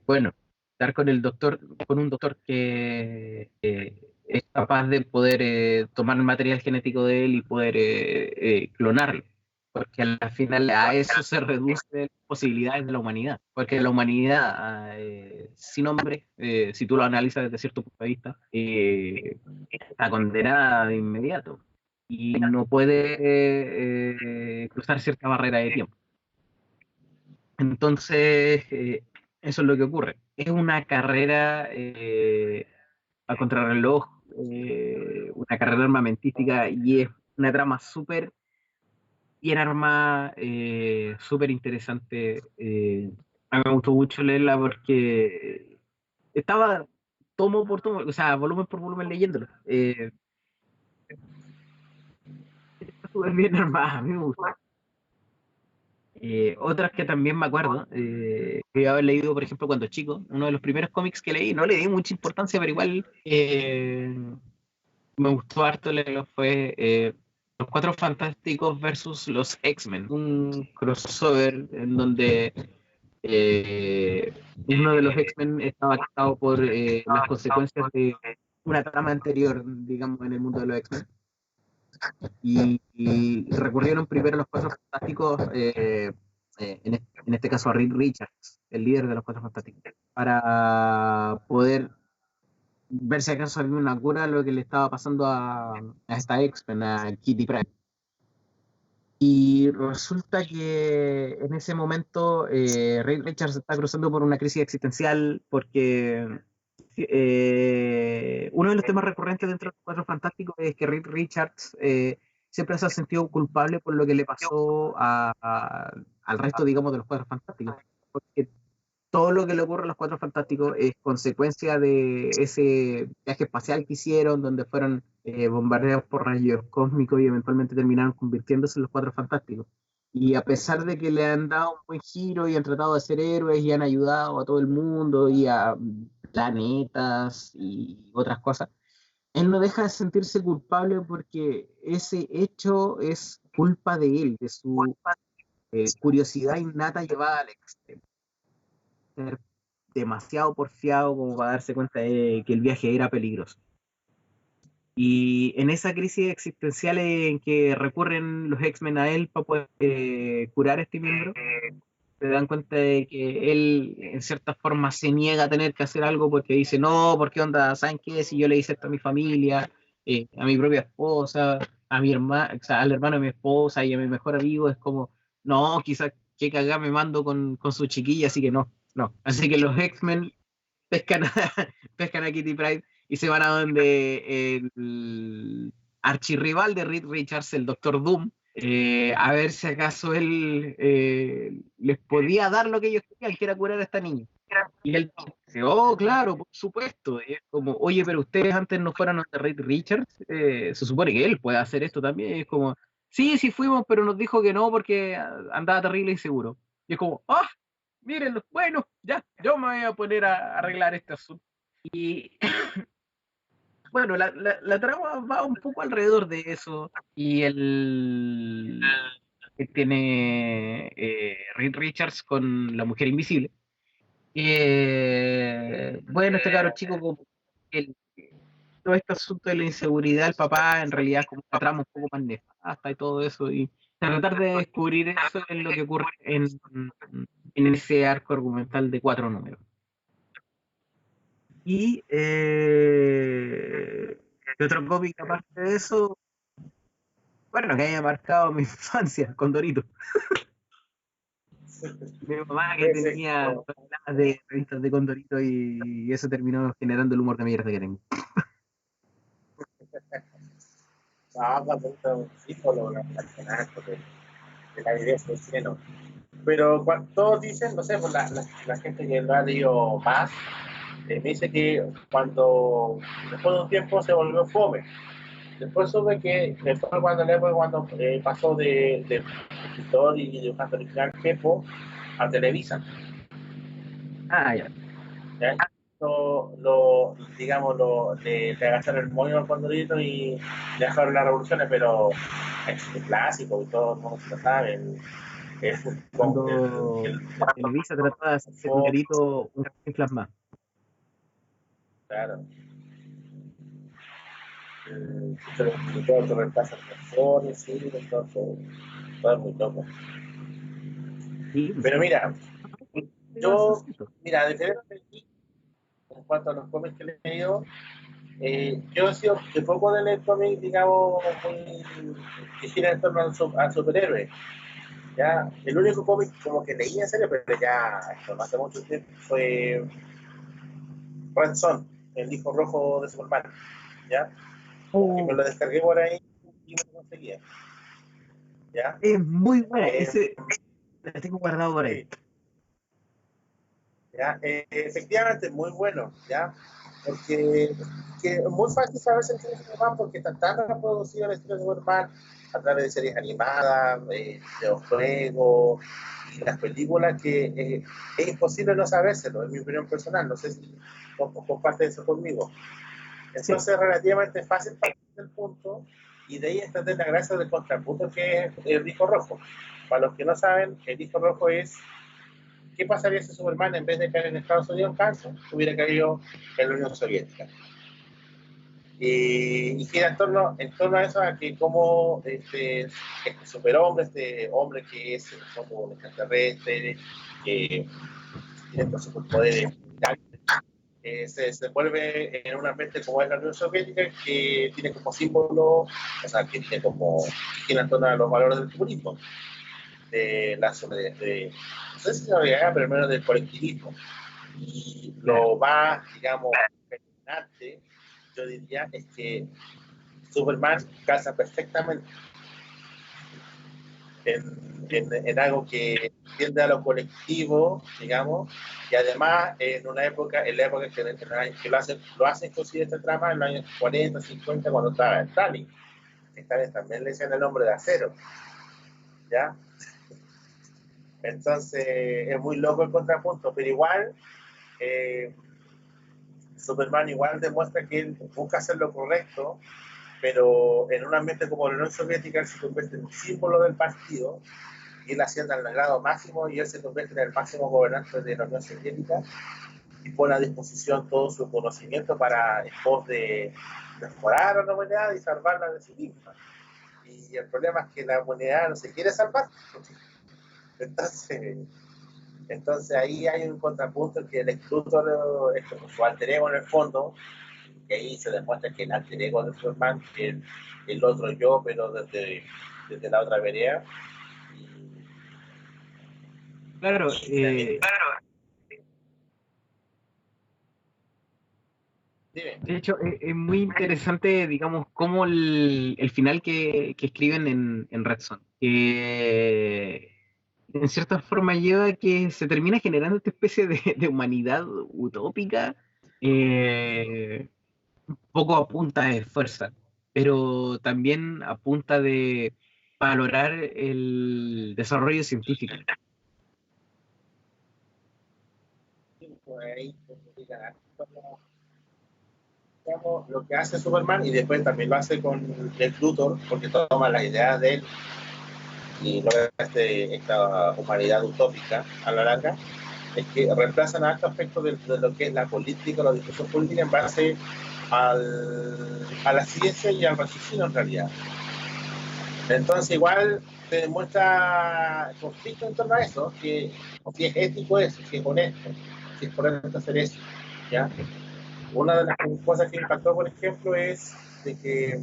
bueno, estar con el doctor, con un doctor que es capaz de poder tomar el material genético de él y poder clonarlo. Porque al final a eso se reducen las posibilidades de la humanidad. Porque la humanidad, sin hombre, si tú lo analizas desde cierto punto de vista, está condenada de inmediato y no puede cruzar cierta barrera de tiempo. Entonces, eso es lo que ocurre. Es una carrera a contrarreloj, una carrera armamentística y es una trama súper bien armada, súper interesante. A mí me gustó mucho leerla porque estaba tomo por tomo, o sea, volumen por volumen leyéndolo. Está súper bien armada, a mí me gustó. Otras que también me acuerdo, que haber leído, por ejemplo, cuando chico, uno de los primeros cómics que leí, no le di mucha importancia, pero igual me gustó harto leerlo, fue Los Cuatro Fantásticos versus los X-Men, un crossover en donde uno de los X-Men estaba afectado por las consecuencias de una trama anterior, digamos, en el mundo de los X-Men. Y recurrieron primero los Cuatro Fantásticos, en este caso a Reed Richards, el líder de los Cuatro Fantásticos, para poder ver si acaso había una cura a lo que le estaba pasando a esta X-Men, a Kitty Pryde. Y resulta que en ese momento Reed Richards está cruzando por una crisis existencial porque uno de los temas recurrentes dentro de los Cuatro Fantásticos es que Reed Richards siempre se ha sentido culpable por lo que le pasó al resto, digamos, de los Cuatro Fantásticos. Porque todo lo que le ocurre a los Cuatro Fantásticos es consecuencia de ese viaje espacial que hicieron, donde fueron bombardeados por rayos cósmicos y eventualmente terminaron convirtiéndose en los Cuatro Fantásticos. Y a pesar de que le han dado un buen giro y han tratado de ser héroes y han ayudado a todo el mundo y a planetas y otras cosas, él no deja de sentirse culpable porque ese hecho es culpa de él, de su curiosidad innata llevada al extremo. Ser demasiado porfiado como para darse cuenta de que el viaje era peligroso. Y en esa crisis existencial en que recurren los X-Men a él para poder curar a este miembro, se dan cuenta de que él en cierta forma se niega a tener que hacer algo porque dice, no, ¿por qué onda? ¿Saben qué? Si yo le hice esto a mi familia, a mi propia esposa, a mi hermano, o sea, al hermano de mi esposa y a mi mejor amigo, es como, no, quizás que cagá me mando con su chiquilla, así que no, no. Así que los X-Men pescan a, pescan a Kitty Pryde y se van a donde el archirrival de Reed Richards, el Doctor Doom, a ver si acaso él les podía dar lo que ellos querían, que era curar a esta niña. Y él dice, oh, claro, por supuesto. Y es como, oye, pero ustedes antes no fueron a Reed Richards, se supone que él puede hacer esto también. Y es como, sí, sí fuimos, pero nos dijo que no porque andaba terrible y seguro. Y es como, ah, mírenlo, bueno, ya, yo me voy a poner a arreglar este asunto. Y bueno, la trama va un poco alrededor de eso. Y el que tiene Reed Richards con la mujer invisible. Bueno, este cabro chico, como el, todo este asunto de la inseguridad del papá, en realidad es como una trama un poco más nefasta y todo eso. Y tratar de descubrir eso es lo que ocurre en ese arco argumental de 4 números. Y ¿qué otro cómic aparte de eso? Bueno, que haya marcado mi infancia, Condorito. Mi mamá que Ese, tenía toneladas de revistas de Condorito y eso terminó generando el humor de mierda que tengo. cuando un símbolo nacional, porque de la idea es lleno. Pero cuando todos dicen, no sé, pues la gente que lo ha leído más, me dice que después de un tiempo se volvió fome. Después supe que después cuando pasó de escritor y dibujante original Pepo a Televisa. Ah, ya. ¿Ya? Digamos, le agacharon el moño al Condorito y le dejaron las revoluciones, pero es clásico y todo el mundo se lo sabe. Cuando Televisa trataba de hacerse Condorito un Cantinflas más. Claro. Todo se reemplaza canciones, sí, entonces todo es muy loco. Sí, Pero mira, hace yo, eso. mira, a diferencia de ti, en cuanto a los cómics que le he leído, yo he sido de poco de leer cómics, digamos, muy que gira en torno al superhéroe. Ya, el único cómic como que leí en serio, pero ya esto no hace mucho tiempo, fue Red Son, el hijo rojo de Superman. ¿Ya? Que me Oh, lo descargué por ahí y me lo conseguía. ¿Ya? es muy buena. Eh, Ese lo tengo guardado por ahí. sí, ¿ya? Efectivamente, es muy bueno, ¿ya? Porque que es muy fácil saber sentir Superman porque está tan reproducido el estilo de Superman a través de series animadas, videojuegos y las películas que es imposible no sabérselo, es mi opinión personal, no sé si comparte eso conmigo. Sí. Entonces es relativamente fácil partir del punto y de ahí entender la gracia del contrapunto que es el disco rojo. Para los que no saben, el disco rojo es ¿qué pasaría si Superman en vez de caer en Estados Unidos, Kansas, hubiera caído en la Unión Soviética? Y gira en torno a eso, a que como este superhombre, este hombre que es como un extraterrestre, que tiene los superpoderes, se vuelve en un ambiente como es la Unión Soviética, que tiene como símbolo, o sea, que tiene como, gira en torno a los valores del comunismo, no sé si se lo pero al menos del colectivismo. Y Claro. lo más, digamos, fascinante, yo diría, es que Superman casa perfectamente en algo que tiende a lo colectivo, digamos, y además en la época que lo hacen inclusive esta trama, en los años 40, 50, cuando estaba Stalin. Stalin también le decían el nombre de acero, ¿ya? Entonces es muy loco el contrapunto, pero igual eh, Superman igual demuestra que él busca hacer lo correcto, pero en un ambiente como la Unión Soviética él se convierte en un símbolo del partido y él asciende al grado máximo y él se convierte en el máximo gobernante de la Unión Soviética y pone a disposición todo su conocimiento para en pos de mejorar a la humanidad y salvarla de sí misma. Y el problema es que la humanidad no se quiere salvar. Entonces, entonces ahí hay un contrapunto en que el Luthor es como su alter ego en el fondo, y ahí se demuestra que el alter ego de Superman, que el otro yo, pero desde la otra vereda. Claro, Y también, Dime. De hecho, es muy interesante, digamos, cómo el final que escriben en Red Son, que en cierta forma lleva a que se termina generando esta especie de humanidad utópica, eh, poco a punta de fuerza, pero también a punta de valorar el desarrollo científico. Pues ahí, pues, digamos, lo que hace Superman y después también lo hace con Lex Luthor, porque toma las ideas de él y logra esta humanidad utópica a la larga, es que reemplazan altos aspectos de lo que es la política, la discusión política en base a la ciencia y al raciocinio en realidad. Entonces igual se demuestra conflicto en torno a eso, que si es ético eso, si es honesto, si es correcto hacer eso, ¿ya? Una de las cosas que impactó, por ejemplo, es de que,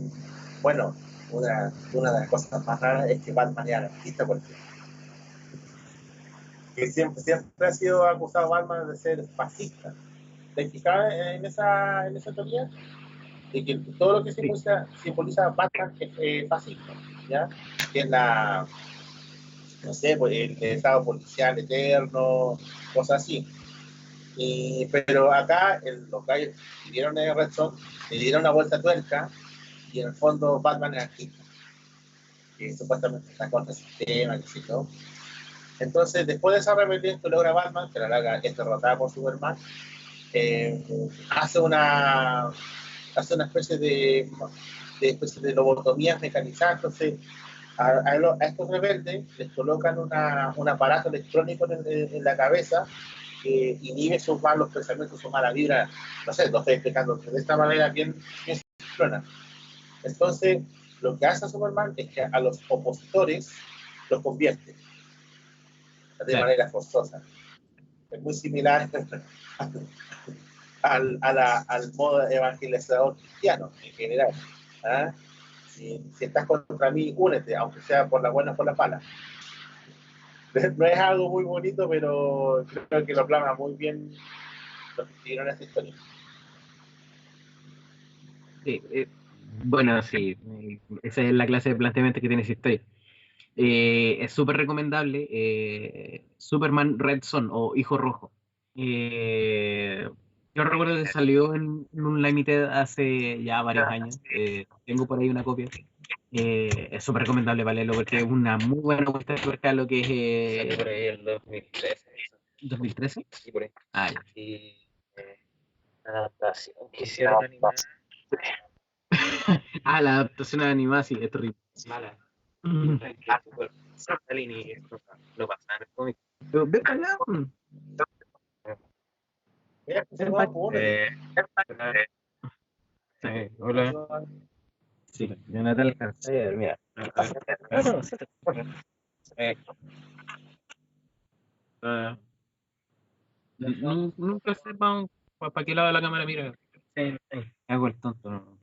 bueno, una de las cosas más raras es que Batman era artista, por ejemplo. Que siempre ha sido acusado Batman de ser fascista. ¿Te fijas en esa teoría? De que todo lo que Sí, simboliza Batman es fascista, ¿ya? Que es la, no sé, pues, el estado policial eterno, cosas así. Pero acá los gallos que dieron en Red Son le dieron una vuelta tuerca y en el fondo Batman es artista, que supuestamente está contra el sistema, que sé yo. Entonces, después de esa rebelión que logra Batman, que la larga es derrotada por Superman, eh, hace una hace una especie de lobotomías mecanizadas. Entonces, a estos rebeldes les colocan un aparato electrónico en la cabeza que inhibe sus malos pensamientos, su mala vibra. No sé, no estoy explicando de esta manera bien simplona. Entonces, lo que hace Superman es que a los opositores los convierte de claro. manera forzosa. Es muy similar al modo evangelizador cristiano en general. ¿Ah? Si estás contra mí, únete, aunque sea por la buena o por la mala. No es algo muy bonito, pero creo que lo plasma muy bien los que escribieron esta historia. Sí, bueno, sí, esa es la clase de planteamiento que tiene esa historia. Es súper recomendable. Superman Red Son o Hijo Rojo. Eh, yo recuerdo que salió en un Limited hace ya varios años. Tengo por ahí una copia. Es súper recomendable, vale, porque es una muy buena vuelta de tuerca a lo que es Salió por ahí el 2013. 2013. Sí, por ahí. Ah, ya. Y la adaptación que hicieron animada, Ah, la adaptación animada, sí, es terrible. mala. Mm. Super Stalin y esto no pasa en el cómic. Pero ven para acá. Mira, que se Ven va para por Eh, hola. Sí, yo no te alcancé a ver, mira. No, no, siéntate. Eh, nunca sepan para qué lado de la cámara mira. Sí, sí. Hago el tonto. No.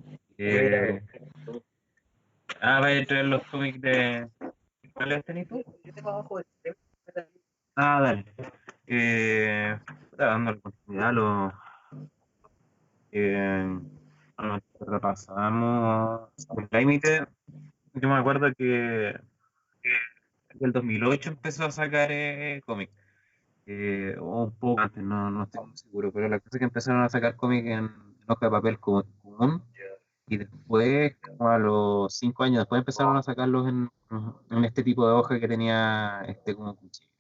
Va a entrar los cómics de. ¿Cuáles tenés tú? Dale. Está dando la continuidad a lo. A lo que repasamos. El límite. Yo me acuerdo que el 2008 empezó a sacar cómics. O un poco antes, no estoy muy seguro, pero la cosa es que empezaron a sacar cómics en hoja de papel común y después, como a los 5 años después, empezaron a sacarlos en este tipo de hoja que tenía como cuchillo,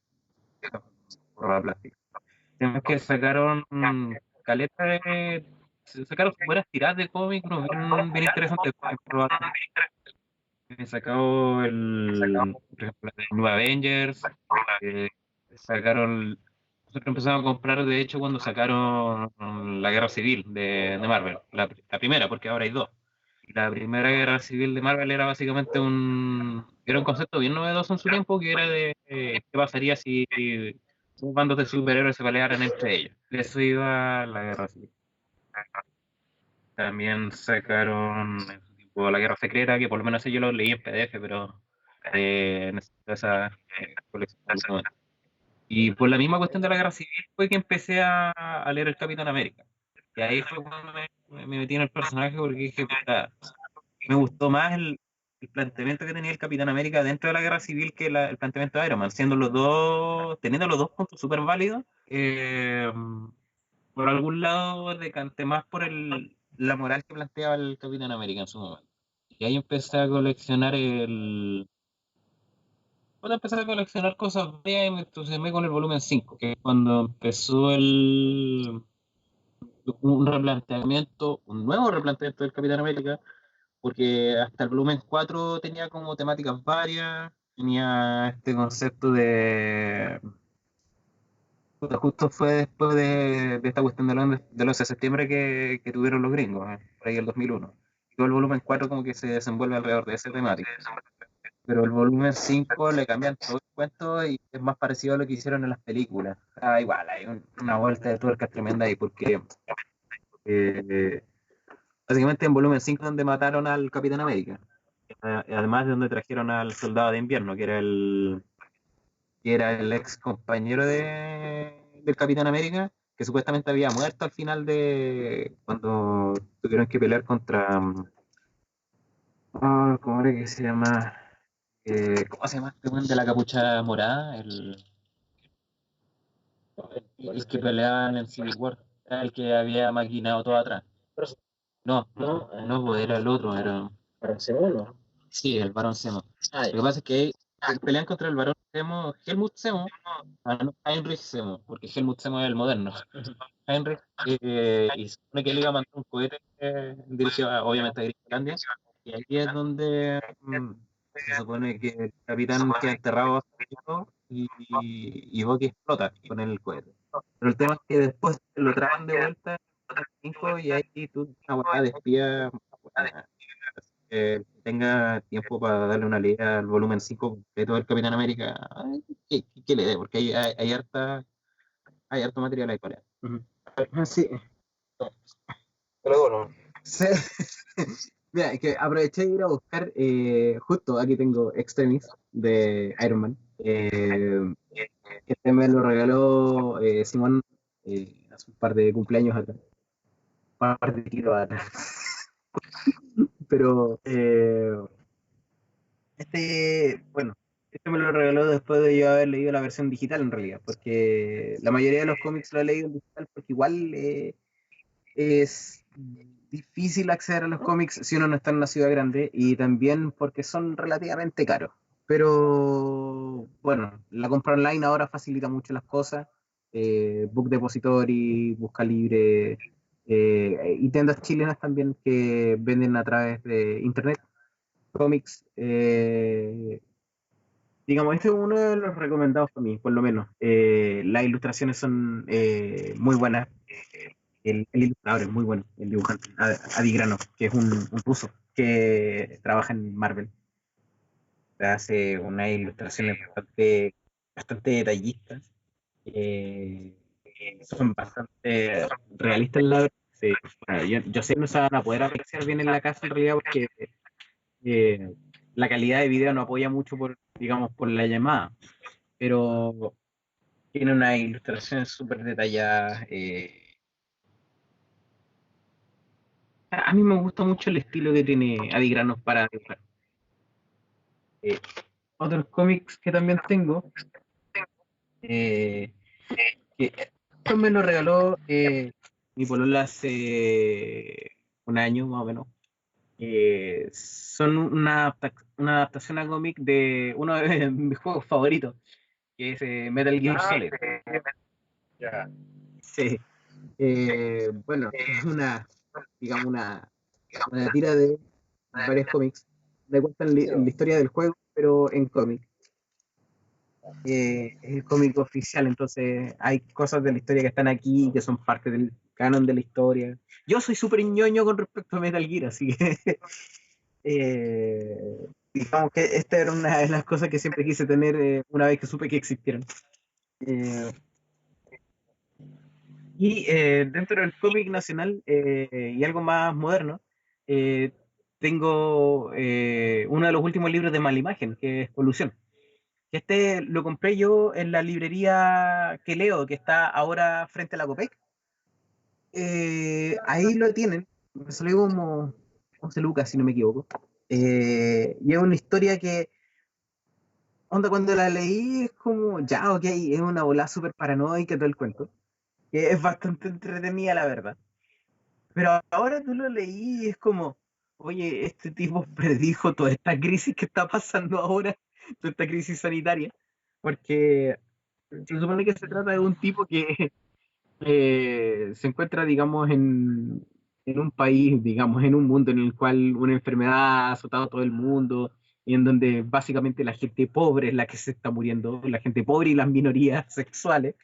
forma plástica. Tenemos que sacaron caleta sacaron buenas tiradas de cómics, ¿no? Bien interesantes. Por ejemplo, he sacado por ejemplo, el New Avengers, eh, sacaron, nosotros empezamos a comprar, de hecho, cuando sacaron la Guerra Civil de Marvel, la primera, porque ahora hay dos. Y la primera Guerra Civil de Marvel era básicamente era un concepto bien novedoso en su tiempo, que era de qué pasaría si dos bandos de superhéroes se pelearan entre ellos. De eso iba la Guerra Civil. También sacaron en su tiempo la Guerra Secreta, que por lo menos yo lo leí en PDF, pero necesito esa colección en algún momento. Y por la misma cuestión de la Guerra Civil fue que empecé a leer el Capitán América. Y ahí fue cuando me me metí en el personaje porque dije, puta, me gustó más el planteamiento que tenía el Capitán América dentro de la Guerra Civil que el planteamiento de Iron Man, siendo los dos, teniendo los dos puntos súper válidos. Por algún lado decanté más por la moral que planteaba el Capitán América en su momento. Y ahí empecé a coleccionar cosas varias y me entusiasmé con el volumen 5, que es cuando empezó un nuevo replanteamiento del Capitán América, porque hasta el volumen 4 tenía como temáticas varias, tenía este concepto de... Justo fue después de esta cuestión del 11 de septiembre que tuvieron los gringos, por ahí el 2001. Y todo el volumen 4 como que se desenvuelve alrededor de esa temática. Pero el volumen 5 le cambian todo el cuento y es más parecido a lo que hicieron en las películas. Igual, hay una vuelta de tuerca tremenda ahí, porque eh, básicamente en volumen 5 donde mataron al Capitán América. Además de donde trajeron al Soldado de Invierno, que era el ex compañero del Capitán América, que supuestamente había muerto al final de cuando tuvieron que pelear contra... ¿cómo era que se llama? ¿Cómo se llama este weón de la capucha morada? El que peleaban en Civil War. Era el que había maquinado todo atrás. No, no, pues era el otro, era... Paracetamol. Sí, el Barón Zemo. Lo que pasa es que pelean contra el Barón Zemo, Helmut Zemo, no, Heinrich Zemo, porque Helmut Zemo es el moderno. Heinrich, y se supone que él iba a mandar un cohete dirigido obviamente a Gringolandia, y aquí es donde se supone que el capitán queda enterrado y Bucky explota con el cohete. Pero el tema es que después lo traen de vuelta a 5 y ahí tú una hueá de espía que tenga tiempo para darle una leída al volumen 5 de todo el Capitán América, que le dé, porque hay harto material ahí para él. Sí. Pero bueno, Sí. Mira, es que aproveché de ir a buscar, justo aquí tengo Extremis de Iron Man. Este me lo regaló Simón hace un par de cumpleaños atrás. Un par de kilos atrás. Pero bueno, este me lo regaló después de yo haber leído la versión digital en realidad, porque la mayoría de los cómics lo he leído en digital porque igual es difícil acceder a los cómics si uno no está en una ciudad grande y también porque son relativamente caros. Pero bueno, la compra online ahora facilita mucho las cosas. Book Depository, Busca Libre y tiendas chilenas también que venden a través de internet cómics. Digamos, este es uno de los recomendados para mí, por lo menos. Las ilustraciones son muy buenas. El ilustrador es muy bueno, el dibujante, Adi Granov, que es un ruso que trabaja en Marvel. Hace unas ilustraciones bastante detallistas. eh, Son bastante realistas, la verdad. Sí. Bueno, yo sé que no se van a poder apreciar bien en la casa en realidad porque eh, la calidad de video no apoya mucho digamos, por la llamada, pero tiene unas ilustraciones súper detalladas. A mí me gusta mucho el estilo que tiene Adi Granov para dibujar. Eh, Otros cómics que también tengo, eh, que esto me lo regaló mi polola hace un año más o menos. Son una adaptación a cómic de uno de mis juegos favoritos, que es Metal Gear Solid. ya. Sí. Bueno, es digamos, una tira de varios cómics. Le cuentan la historia del juego, pero en cómic. Es el cómic oficial, entonces hay cosas de la historia que están aquí, que son parte del canon de la historia. Yo soy súper ñoño con respecto a Metal Gear, así que digamos que esta era una de las cosas que siempre quise tener una vez que supe que existieron. Eh, Dentro del cómic nacional y algo más moderno, eh, tengo uno de los últimos libros de Malimagen, que es Polución. Este lo compré yo en la librería que leo, que está ahora frente a la Copec. Ahí lo tienen. me salió como 11 lucas, si no me equivoco. Y es una historia que, onda, cuando la leí es como, ya, ok, es una bola súper paranoica todo el cuento. Que es bastante entretenida, la verdad. Pero ahora tú lo leí y es como, oye, este tipo predijo toda esta crisis que está pasando ahora, toda esta crisis sanitaria, porque se supone que se trata de un tipo que se encuentra, digamos, en un país, digamos, en un mundo en el cual una enfermedad ha azotado a todo el mundo y en donde básicamente la gente pobre es la que se está muriendo, la gente pobre y las minorías sexuales,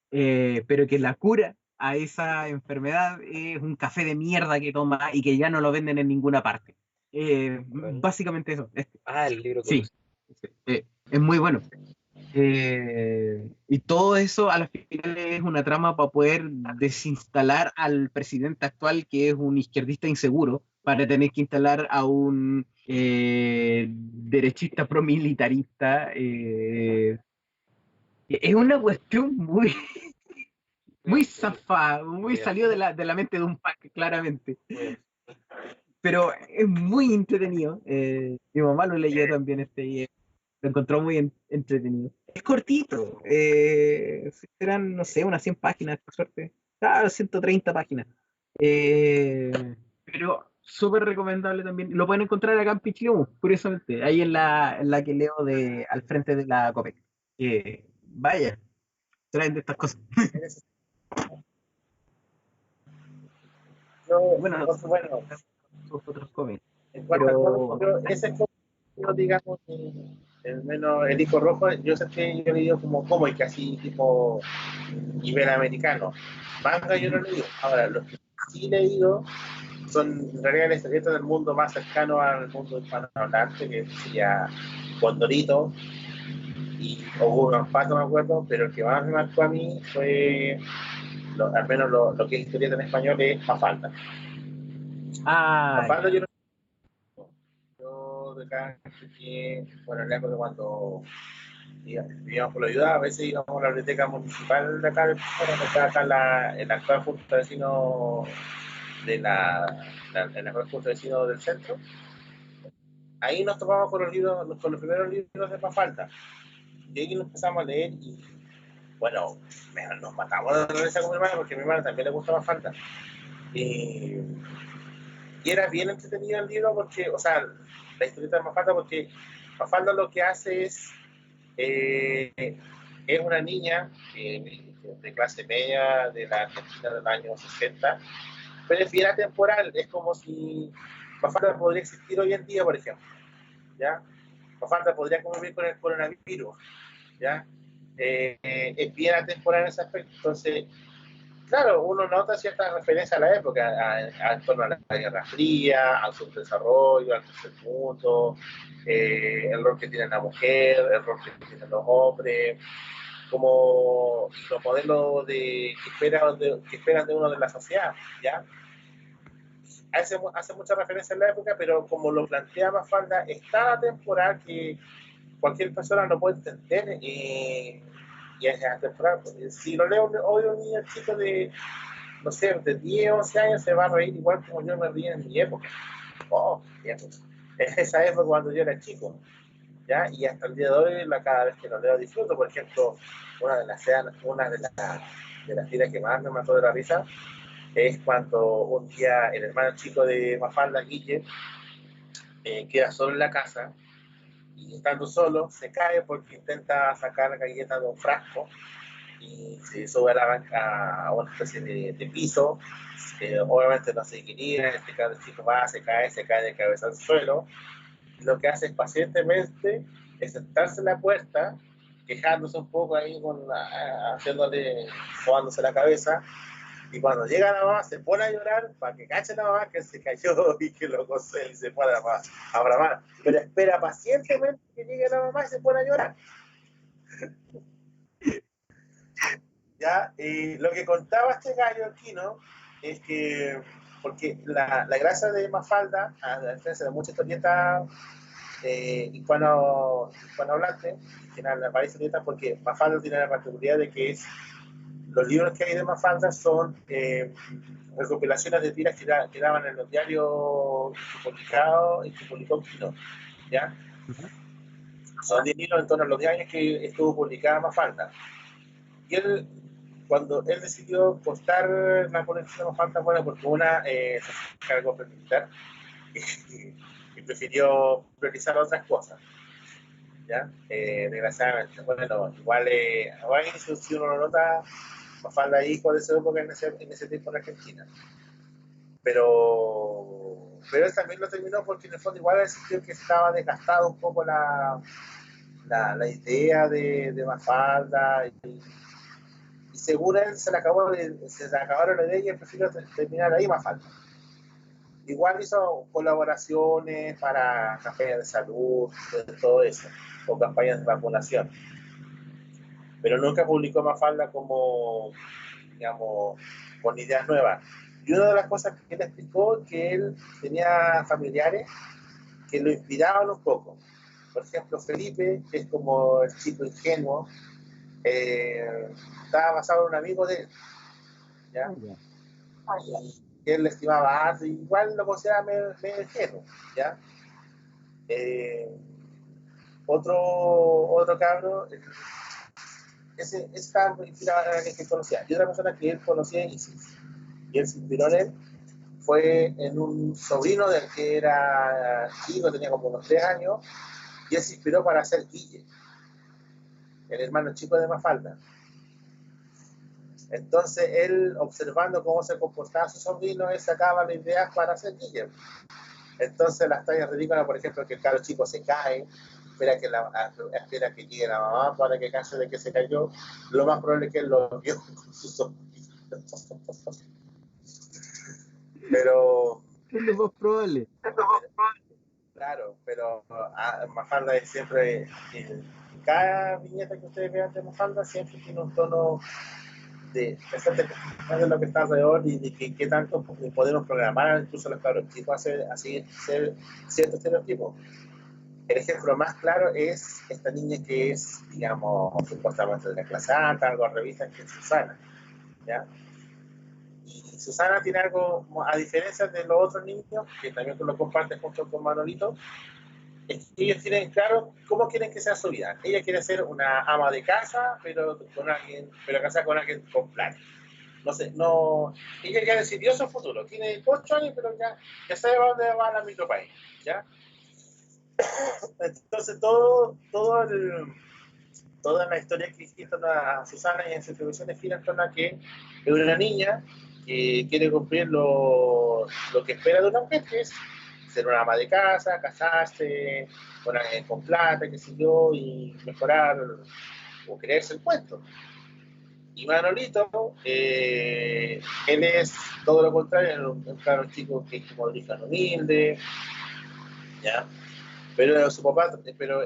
pero que la cura a esa enfermedad es un café de mierda que toma y que ya no lo venden en ninguna parte. Bueno. Básicamente eso. El libro Sí, conocido. es muy bueno. Y todo eso a la final es una trama para poder desinstalar al presidente actual, que es un izquierdista inseguro, para tener que instalar a un derechista promilitarista. Es una cuestión muy, muy zafada, muy salió de la mente de un pack, claramente. Pero es muy entretenido. Mi mamá lo leyó también y lo encontró muy entretenido. Es cortito, serán, no sé, unas 100 páginas, por suerte. 130 páginas. Pero súper recomendable también. Lo pueden encontrar acá en Pichilemu, curiosamente, ahí en la que leo al frente de la COPEC. Vaya, traen de estas cosas. Bueno, sus otros cómics. En cuanto al cómic, ese cómic, digamos, el menos el hijo rojo, yo sé que yo he leído como cómic, así tipo iberoamericano. Manga yo no he leído. Ahora, los que sí he leído son en realidad las historietas del mundo más cercano al mundo hispanohablante, que sería Condorito y Oguro Pato, me acuerdo, pero el que más me marcó a mí fue, al menos lo que es historieta en español, es Mafalda. Mafalda yo no de acá, que, bueno, en la época cuando íbamos por la ayuda, a veces íbamos a la biblioteca municipal de acá, bueno, que está acá en la actual junta de vecinos en la actual junta de vecinos del centro. Ahí nos topamos con los primeros libros de Mafalda. Y ahí nos empezamos a leer y, bueno, nos matamos de la risa con mi hermana porque a mi hermana también le gusta Mafalda. Y era bien entretenido el libro porque, o sea, la historieta de Mafalda, porque Mafalda lo que hace es una niña de clase media de la Argentina del año 60, pero es bien atemporal, es como si Mafalda podría existir hoy en día, por ejemplo, ¿ya? Mafalda podría convivir con el coronavirus, ¿ya? Es bien atemporal en ese aspecto, entonces, claro, uno nota ciertas referencias a la época, en torno a la Guerra Fría, al subdesarrollo, al tercer mundo, el rol que tiene la mujer, el rol que tienen los hombres, como los modelos que esperan de uno de la sociedad, ¿ya? Hace mucha referencia en la época, pero como lo plantea Mafalda, es tan atemporal que cualquier persona lo puede entender y es atemporal. Si lo leo hoy un niño chico de, no sé, de 10, 11 años, se va a reír igual como yo me río en mi época. Oh, en esa época cuando yo era chico, ¿ya? Y hasta el día de hoy, cada vez que lo leo disfruto. Por ejemplo, una de las tiras que más me mató de la risa es cuando un día el hermano chico de Mafalda, Guille, queda solo en la casa y estando solo se cae porque intenta sacar galletas de un frasco y se sube a la banca a una especie de piso. Obviamente no se equilibra, este chico va, se cae de cabeza al suelo. Lo que hace es pacientemente es sentarse en la puerta, quejándose un poco ahí, haciéndole, sobándose la cabeza, y cuando llega la mamá se pone a llorar para que cache la mamá que se cayó y que lo gocé y se pone a bramar, pero espera pacientemente que llegue la mamá y se pone a llorar. ¿Ya? Lo que contaba este gallo aquí, ¿no? Es que, porque la gracia de Mafalda, a diferencia de muchas historietas hispanohablantes, que eran varias historietas, porque Mafalda tiene la particularidad de que es los libros que hay de Mafalda son recopilaciones de tiras que daban en los diarios y que publicó Quino, ¿ya? Son 10 libros en torno a los 10 años que estuvo publicada Mafalda. Y él, cuando él decidió cortar la colección de Mafalda, bueno, porque una se encargó de militar y prefirió priorizar otras cosas, ¿ya? Desgraciadamente, bueno, igual si uno lo nota, Mafalda hijo de esa época en ese tiempo en Argentina. Pero él también lo terminó porque en el fondo igual él sintió que estaba desgastado un poco la idea de Mafalda y según él se le acabaron la idea y él prefirió terminar ahí Mafalda. Igual hizo colaboraciones para campañas de salud, todo eso, o campañas de vacunación. Pero nunca publicó Mafalda como, digamos, con ideas nuevas. Y una de las cosas que él explicó es que él tenía familiares que lo inspiraban un poco. Por ejemplo, Felipe, que es como el chico ingenuo, estaba basado en un amigo de él, ¿ya? Y él le estimaba harto, igual lo consideraba medio ingenuo, ¿ya? Otro cabro, ese estaba inspirado en alguien que conocía. Y otra persona que él conocía y él se inspiró en él fue en un sobrino del que era chico, tenía como unos 3 años, y él se inspiró para hacer Guille, el hermano chico de Mafalda. Entonces él, observando cómo se comportaba su sobrino, él sacaba las ideas para hacer Guille. Entonces las tallas ridículas, por ejemplo, que el cabro chico se cae, espera que llegue la mamá para que canse de que se cayó, lo más probable es que él lo vio con su sobrino. Pero ¿Qué es lo más probable? claro, pero Mafalda es siempre, cada viñeta que ustedes vean de Mafalda siempre tiene un tono de lo que está alrededor y de qué tanto podemos programar incluso los cabros chicos hacer ciertos estereotipos. El ejemplo más claro es esta niña que es, digamos, supuestamente de la clase alta, algo revista, que es Susana, ¿ya? Y Susana tiene algo, a diferencia de los otros niños, que también lo comparten junto con Manolito, es que ellos tienen claro cómo quieren que sea su vida. Ella quiere ser una ama de casa, pero casada con alguien con plata. No sé, ella ya decidió su futuro. Tiene 8 años, pero ya sabe a dónde va a mi país, ¿ya? Entonces toda la historia que gira en torno a Susana y en sus atribuciones gira en torno a que es una niña que quiere cumplir lo que espera de una mujer, que es ser una ama de casa, casarse con plata, qué sé yo, y mejorar o creerse el cuento. Y Manolito, él es todo lo contrario, un claro chico que es como de origen humilde, ¿ya? Pero su papá,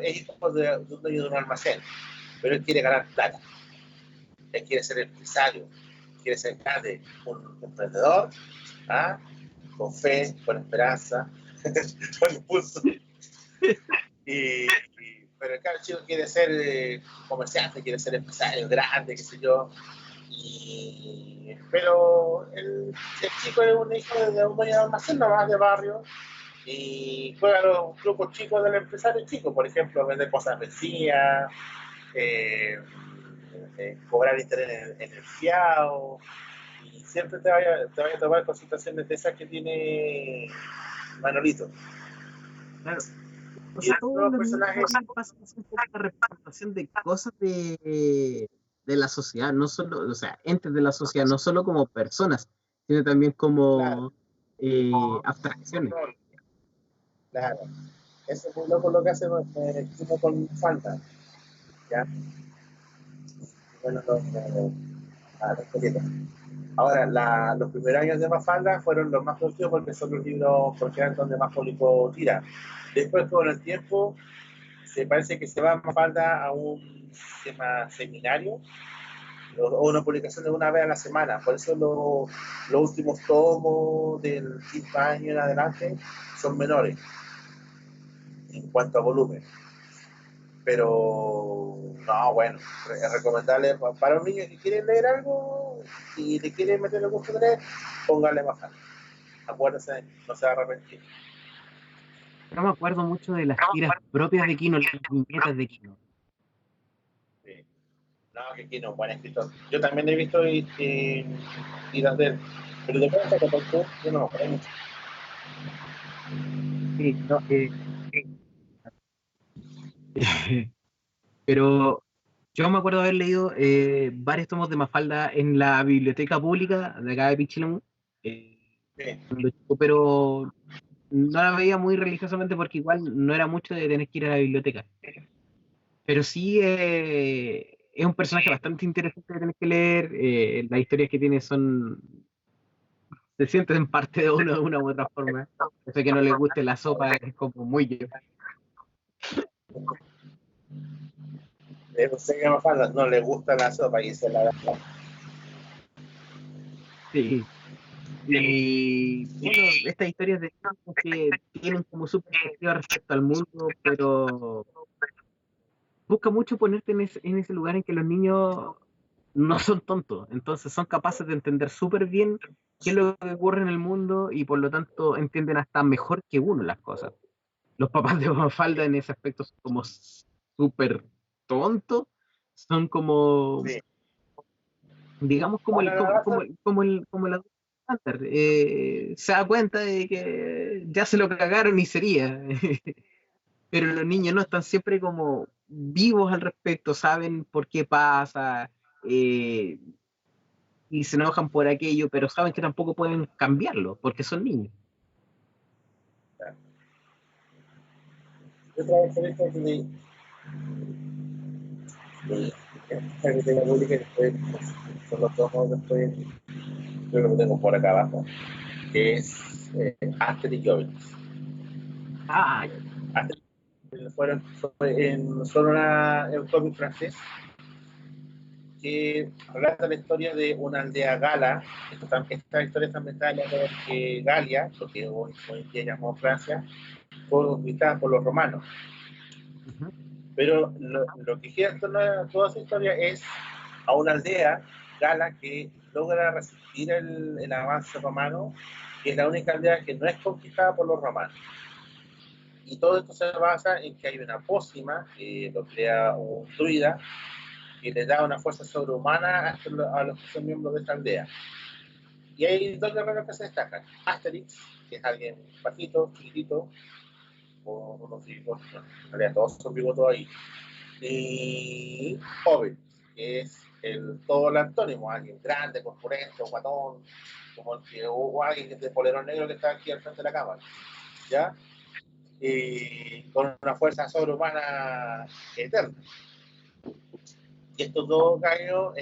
es hijo de un dueño de un almacén, pero él quiere ganar plata, él quiere ser empresario, quiere ser grande, un emprendedor, ¿ah? Con fe, con esperanza, con impulso. Pero el chico quiere ser comerciante, quiere ser empresario grande, qué sé yo. Pero el chico es un hijo de un dueño de almacén, nomás de barrio, y juega a los grupos chicos del empresario chico, por ejemplo, vender cosas vencidas, cobrar interés en el fiado, y siempre te vaya a tomar con situaciones de esas que tiene Manolito. Claro. O Y sea, el todos otro los personaje niños pasan un poco la representación de cosas de la sociedad, no solo, o sea, entes de la sociedad, no solo como personas, sino también claro, como abstracciones. claro. Eso es muy loco lo que hace tipo con Fanta, ¿ya? Bueno, ahora, los primeros años de Mafalda fueron los más producidos porque son los libros, porque eran donde más público tira. Después, con el tiempo, se parece que se va Mafalda a un sistema seminario o una publicación de una vez a la semana. Por eso los últimos tomos del quinto año en adelante son menores en cuanto a volumen. Pero No, bueno, es recomendable para un niño que quiere leer algo y le quiere meter el gusto de leer, póngale más fácil. Acuérdese, no se va a arrepentir. No me acuerdo mucho de las tiras propias de Kino, las viñetas de Kino. Sí. No, que aquí no, buen escritor. Yo también he visto tiras de él, pero después de esta parte, yo no me acuerdo mucho. Sí, no, pero yo me acuerdo haber leído varios tomos de Mafalda en la biblioteca pública de acá de Pichilemu, Sí. cuando chico, pero no la veía muy religiosamente porque igual no era mucho de tener que ir a la biblioteca. Pero sí es un personaje bastante interesante de tener que leer. Las historias que tiene se sienten en parte de uno de una u otra forma. Eso que no le guste la sopa es como muy yo. Sé que a Mafalda no le gusta la sopa y se la da. Sí. Y bueno, estas historias de niños que tienen como su perspectiva respecto al mundo, pero busca mucho ponerte en ese lugar en que los niños no son tontos, entonces son capaces de entender súper bien qué es lo que ocurre en el mundo y por lo tanto entienden hasta mejor que uno las cosas. Los papás de Mafalda en ese aspecto son como súper tontos, son como, Sí. digamos, como Bueno, el, la como, verdad, como el adulto estándar. Se da cuenta de que ya se lo cagaron y sería. Pero los niños no están siempre como vivos al respecto, saben por qué pasa, eh, y se enojan por aquello, pero saben que tampoco pueden cambiarlo, porque son niños. otra diferencia de esta biblioteca pública que después son los tomos después, creo que lo tengo por acá abajo, que es Asterix y Obelix. Ah, Son un cómic francés que relata la historia de una aldea gala. Esta historia está ambientada en la época en que Galia, lo que hoy en día llamamos Francia, fue conquistada por los romanos. uh-huh. Pero lo que gira en torno a toda esa historia es a una aldea gala que logra resistir el avance romano, que es la única aldea que no es conquistada por los romanos. Y todo esto se basa en que hay una pócima que lo crea un druida que le da una fuerza sobrehumana a los que son miembros de esta aldea. Y hay dos guerreros que se destacan. Asterix, que es alguien bajito, chiquitito, con unos bigotes, en realidad todos son bigotes ahí. Y Obelix, que es todo el antónimo, alguien grande, corpulento, guatón, como el que, o alguien de polerón negro que está aquí al frente de la cámara. ¿Ya? Y con una fuerza sobrehumana eterna. Y estos dos gallos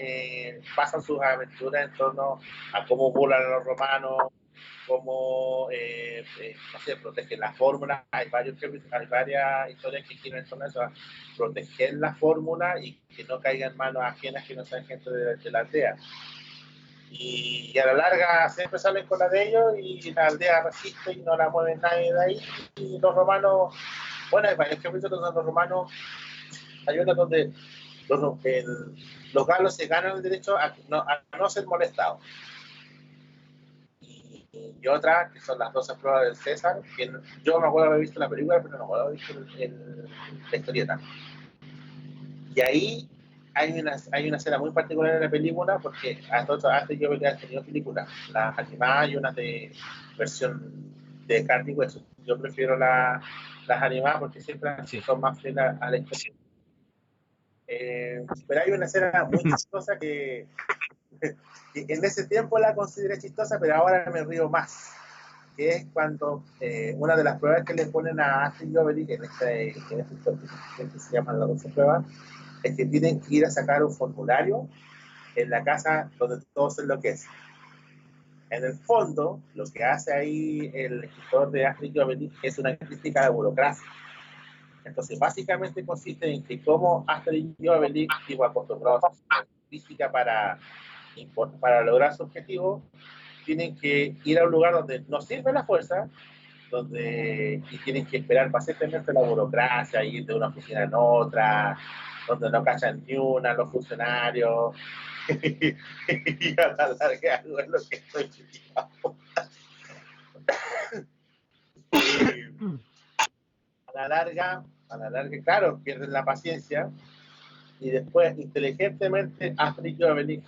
pasan sus aventuras en torno a cómo burlan a los romanos, cómo no sé, protegen la fórmula. Hay varias historias que quieren en torno a eso, proteger la fórmula y que no caigan en manos ajenas que no sean gente de la aldea. Y a la larga siempre salen con la de ellos y la aldea resiste y no la mueven nadie de ahí. Y los romanos, bueno, hay varios capítulos donde los romanos, hay una donde los galos se ganan el derecho a no ser molestados. Y otras, que son las 12 pruebas del César, que yo me acuerdo haber visto la película, pero no me acuerdo haber visto la historieta. Y ahí hay una escena muy particular en la película, porque antes yo había tenido películas, las animadas y unas de versión de carne y hueso. Yo prefiero las animadas porque siempre Sí. son más fieles a la historia. Pero hay una escena muy chistosa que en ese tiempo la consideré chistosa, pero ahora me río más. Que es cuando una de las pruebas que le ponen a Asterix y Obelix en este que se llaman las 12 pruebas, es que tienen que ir a sacar un formulario en la casa donde todo se enloquece. En el fondo, lo que hace ahí el escritor de Asterix y Obelix es una crítica a la burocracia. Entonces, básicamente consiste en que como Asterix y Obelix, tipo acostumbrados a física para lograr su objetivo, tienen que ir a un lugar donde no sirve la fuerza, y tienen que esperar pacientemente la burocracia, ir de una oficina en otra, donde no cachan ni una los funcionarios. Y a la larga hago lo que estoy criticando. A la larga, claro, pierden la paciencia y después inteligentemente Asterix y Obelix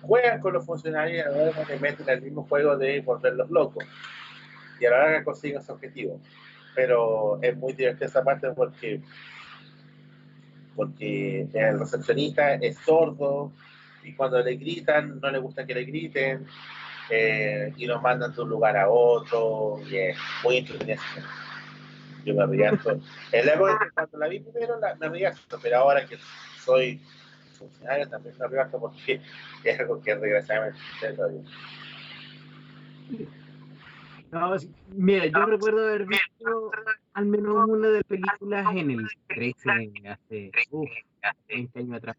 juegan con los funcionarios y se meten en el mismo juego de volverlos locos y a la larga consiguen su objetivo. Pero es muy divertida esa parte porque el recepcionista es sordo y cuando le gritan no le gusta que le griten, y los mandan de un lugar a otro y es muy entretenido. Yo me ría harto. En la época que cuando la vi primero me ría harto, pero ahora que soy funcionario también me río harto porque es algo que desgraciadamente sucede todavía. No, mira, yo recuerdo haber visto al menos una de las películas en el 13 hace 20 años atrás.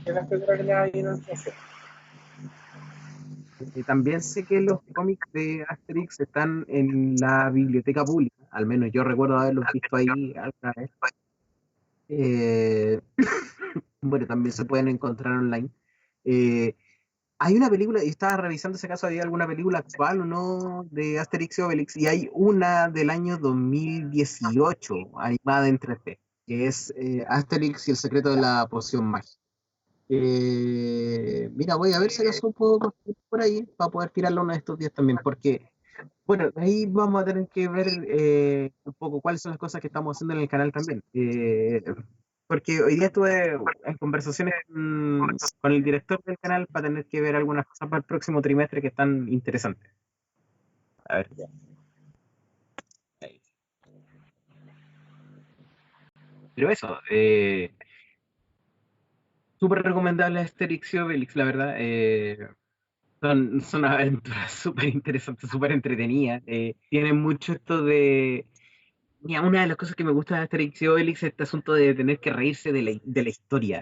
En las películas que le hay en el cine. También sé que los cómics de Asterix están en la biblioteca pública, al menos yo recuerdo haberlos visto ahí alguna vez. Bueno, también se pueden encontrar online. Hay una película, y estaba revisando ese caso, ¿había alguna película actual o no de Asterix y Obelix? Y hay una del año 2018, animada en 3D, que es Asterix y el secreto de la poción mágica. Mira, voy a ver si acaso puedo conseguir por ahí para poder tirarlo uno de estos días también, porque, bueno, ahí vamos a tener que ver un poco cuáles son las cosas que estamos haciendo en el canal también. Porque hoy día estuve en conversaciones con el director del canal para tener que ver algunas cosas para el próximo trimestre que están interesantes. A ver. Ahí. Pero eso, súper recomendable Asterix y Obelix, la verdad. Son aventuras súper interesantes, súper entretenidas. Tienen mucho esto de... Mira, una de las cosas que me gusta de Asterix y Obelix es este asunto de tener que reírse de la historia.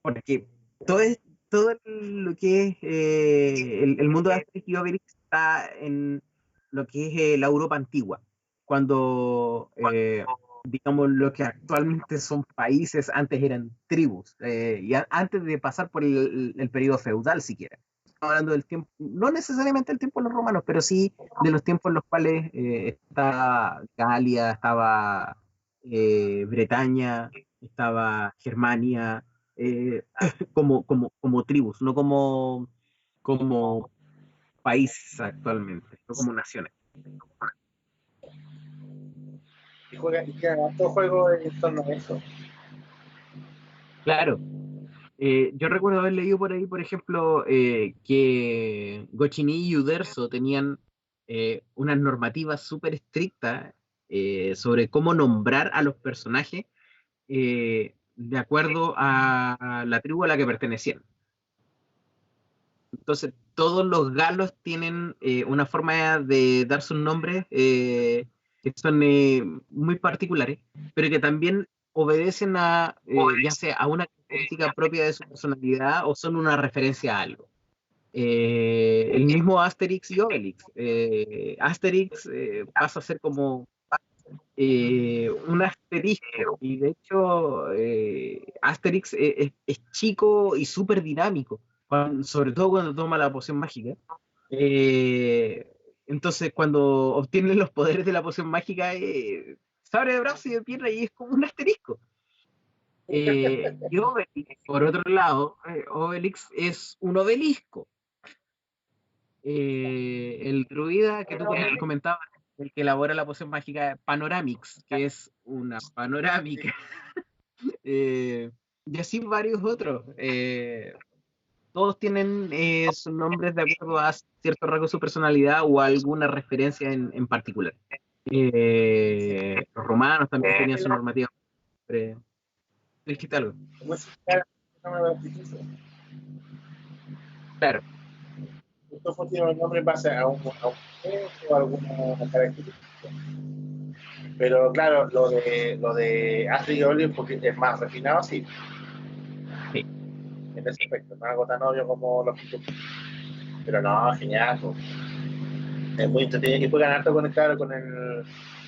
Porque todo, todo lo que es el mundo de Asterix y Obelix está en lo que es la Europa antigua. Cuando, digamos, lo que actualmente son países, antes eran tribus. Antes de pasar por el periodo feudal siquiera. Estamos hablando del tiempo, no necesariamente el tiempo de los romanos, pero sí de los tiempos en los cuales estaba Galia, estaba Bretaña, estaba Germania, como tribus, no como países actualmente, no como naciones. Y quedan hartos juegos en torno a eso. Claro. Yo recuerdo haber leído por ahí, por ejemplo, que Goscinny y Uderzo tenían unas normativas súper estrictas sobre cómo nombrar a los personajes de acuerdo a la tribu a la que pertenecían. Entonces, todos los galos tienen una forma de dar sus nombres que son muy particulares, pero que también obedecen a, ya sea a una característica propia de su personalidad o son una referencia a algo. El mismo Asterix y Obelix. Asterix pasa a ser como un asterisco, y de hecho Asterix es chico y súper dinámico, sobre todo cuando toma la poción mágica. Eh, entonces, cuando obtiene los poderes de la poción mágica, se abre de brazos y de pierna y es como un asterisco. Y Obelix, por otro lado, Obelix es un obelisco. El druida que tú comentabas, el que elabora la poción mágica Panoramix, que es una panorámica. Y así varios otros. Todos tienen sus nombres de acuerdo a cierto rasgo de su personalidad o a alguna referencia en particular. Los romanos también tenían su normativa. ¿Dijiste algo? Claro. Estos tienen un nombre en base a un o alguna característica. Pero claro, lo de Astrid y Obelix porque es más refinado, sí. Sí. En ese aspecto, no algo tan obvio como los que. Pero no, genial. Es muy entretenido y puede ganar conectar con el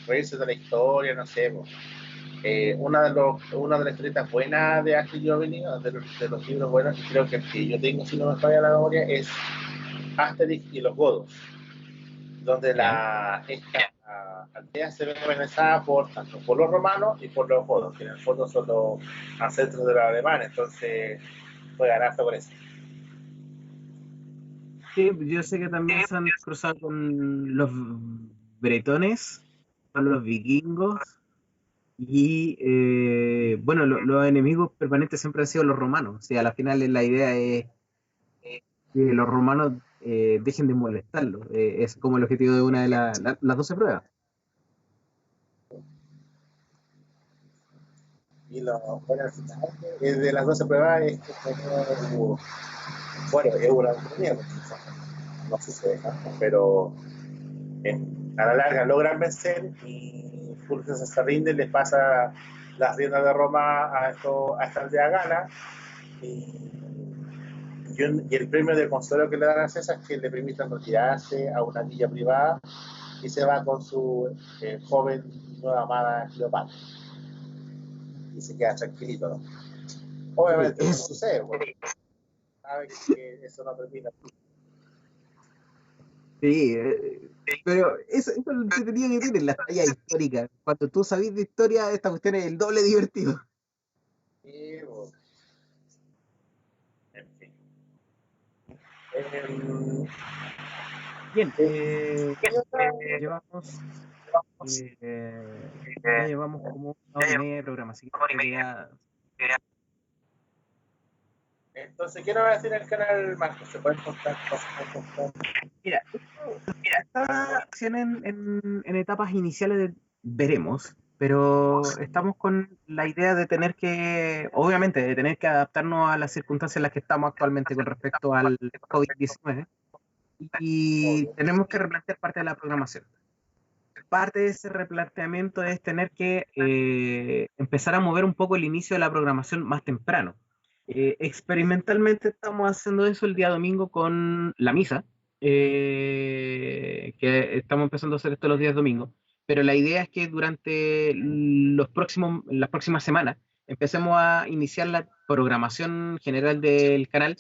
reírse de la historia, no sé. Po. Una de las historietas buenas de Ashley Giovanni, de los libros buenos, creo que el que yo tengo, si no me falla la memoria, es Asterix y los Godos, donde esta aldea se ve amenazada tanto por los romanos y por los godos, que en el fondo son los ancestros de los alemanes, entonces puede ganar por eso. Sí, yo sé que también se han cruzado con los bretones, con los vikingos, y bueno, los enemigos permanentes siempre han sido los romanos. O sea, a la final la idea es que los romanos dejen de molestarlos. Es como el objetivo de una de las 12 pruebas. Y lo bueno al final de las 12 pruebas es como, bueno, es una autonomía, no sucede tanto, pero a la larga logran vencer y Fulvio se rinde, les pasa las riendas de Roma a esta aldea gana y el premio de consuelo que le dan a César es que le permitan retirarse a una villa privada y se va con su joven y nueva amada Cleopatra y se queda tranquilito, ¿no? Obviamente no sucede, porque sabe que eso no termina. Sí, pero eso es lo entretenido que tiene la talla histórica. Cuando tú sabes de historia, esta cuestión es el doble divertido. Y, bueno, en fin. Bien, llevamos, ya llevamos como una hora y media de programa, así que creo que ya... Entonces, ¿qué nos va a decir el canal Marco? ¿Se pueden contar cosas? Mira, está recién en etapas iniciales de veremos, pero estamos con la idea de tener que, obviamente, de tener que adaptarnos a las circunstancias en las que estamos actualmente con respecto al COVID-19 y tenemos que replantear parte de la programación. Parte de ese replanteamiento es tener que empezar a mover un poco el inicio de la programación más temprano. Experimentalmente estamos haciendo eso el día domingo con la misa, que estamos empezando a hacer esto los días domingos, pero la idea es que durante las próximas semanas empecemos a iniciar la programación general del canal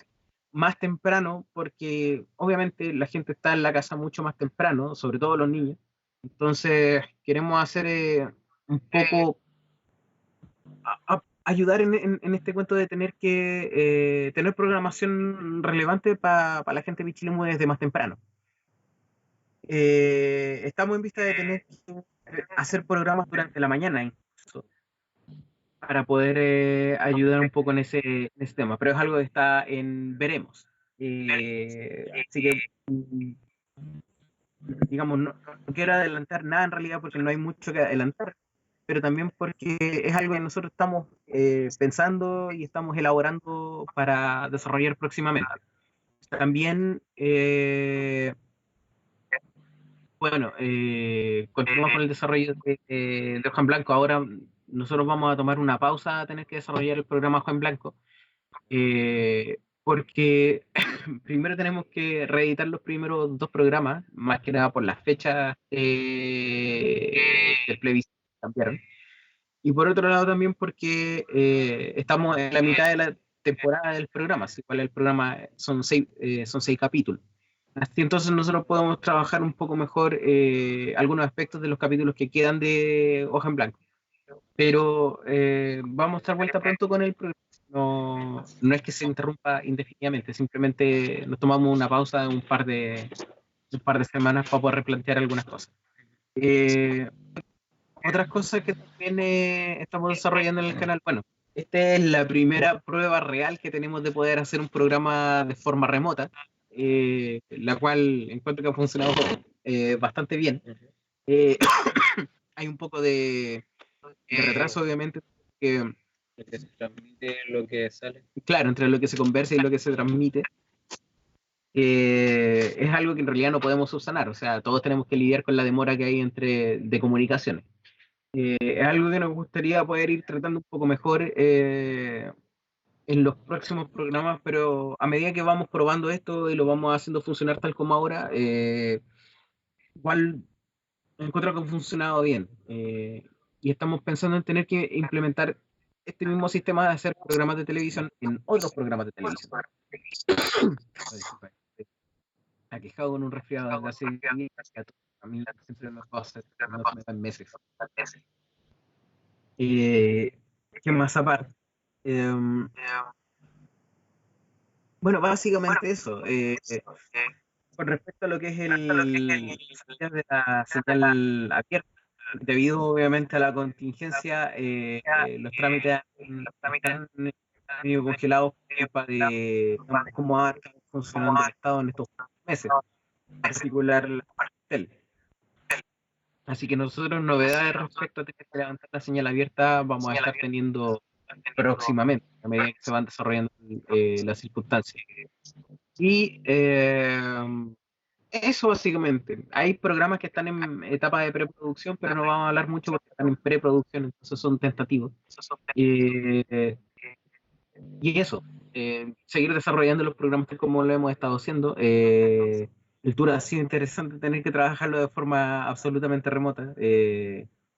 más temprano, porque obviamente la gente está en la casa mucho más temprano, sobre todo los niños. Entonces, queremos hacer un poco, ayudar en este cuento de tener que tener programación relevante para la gente de Chile desde más temprano. Estamos en vista de tener que hacer programas durante la mañana incluso, para poder ayudar un poco en ese tema, pero es algo que está en veremos. Así que digamos, no quiero adelantar nada en realidad porque no hay mucho que adelantar, pero también porque es algo que nosotros estamos pensando y estamos elaborando para desarrollar próximamente. También, bueno, continuamos con el desarrollo de Hoja en Blanco. Ahora nosotros vamos a tomar una pausa a tener que desarrollar el programa Hoja en Blanco, porque primero tenemos que reeditar los primeros dos programas, más que nada por las fechas del plebiscito que cambiaron. Y por otro lado también porque estamos en la mitad de la temporada del programa, así cual el programa son seis capítulos. Así entonces nosotros podemos trabajar un poco mejor algunos aspectos de los capítulos que quedan de Hoja en Blanco. Pero vamos a estar vuelta pronto con el programa. No es que se interrumpa indefinidamente, simplemente nos tomamos una pausa de un par de semanas para poder replantear algunas cosas. Otras cosas que también estamos desarrollando en el canal, bueno, esta es la primera prueba real que tenemos de poder hacer un programa de forma remota, la cual encuentro que ha funcionado bastante bien. Hay un poco de retraso, obviamente, que se transmite lo que sale. Claro, entre lo que se conversa y lo que se transmite, es algo que en realidad no podemos subsanar. O sea, todos tenemos que lidiar con la demora que hay de comunicaciones. Es algo que nos gustaría poder ir tratando un poco mejor en los próximos programas, pero a medida que vamos probando esto y lo vamos haciendo funcionar tal como ahora, igual encuentro que ha funcionado bien. Y estamos pensando en tener que implementar este mismo sistema de hacer programas de televisión en otros programas de televisión. Oh, disculpa, me he quejado con un resfriado desde hace días. A mí siempre me pasa, no se me dan meses. ¿Qué más aparte? Em, bueno, básicamente eso. Con respecto a lo que es de la señal abierta, debido obviamente a la contingencia, los trámites están medio congelados por culpa de cómo ha estado funcionando el Estado en estos meses, en particular la tele. Así que nosotros novedades respecto a tener que levantar la señal abierta vamos a estar teniendo próximamente, a medida que se van desarrollando las circunstancias. Y eso básicamente. Hay programas que están en etapa de preproducción, pero no vamos a hablar mucho porque están en preproducción, entonces son tentativos. Y eso, seguir desarrollando los programas tal como lo hemos estado haciendo. El tour ha sido interesante tener que trabajarlo de forma absolutamente remota.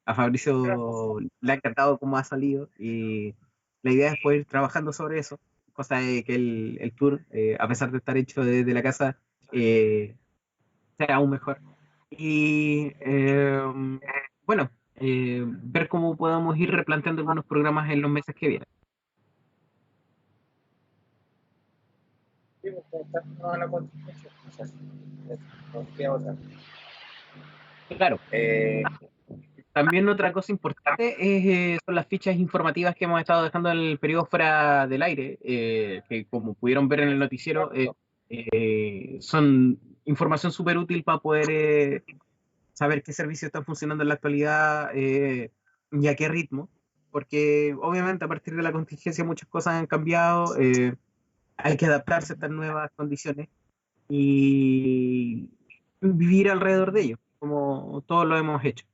A Fabricio le ha encantado cómo ha salido y la idea es poder ir trabajando sobre eso, cosa de que el tour, a pesar de estar hecho desde la casa, sea aún mejor. Y bueno, ver cómo podemos ir replanteando algunos programas en los meses que vienen. Sí, pues, está toda la contingencia. O sea, no queda otra. Claro, Eh, también otra cosa importante son las fichas informativas que hemos estado dejando en el periodo fuera del aire, que como pudieron ver en el noticiero, son información súper útil para poder saber qué servicios están funcionando en la actualidad y a qué ritmo, porque obviamente a partir de la contingencia muchas cosas han cambiado, hay que adaptarse a estas nuevas condiciones y vivir alrededor de ello, como todos lo hemos hecho.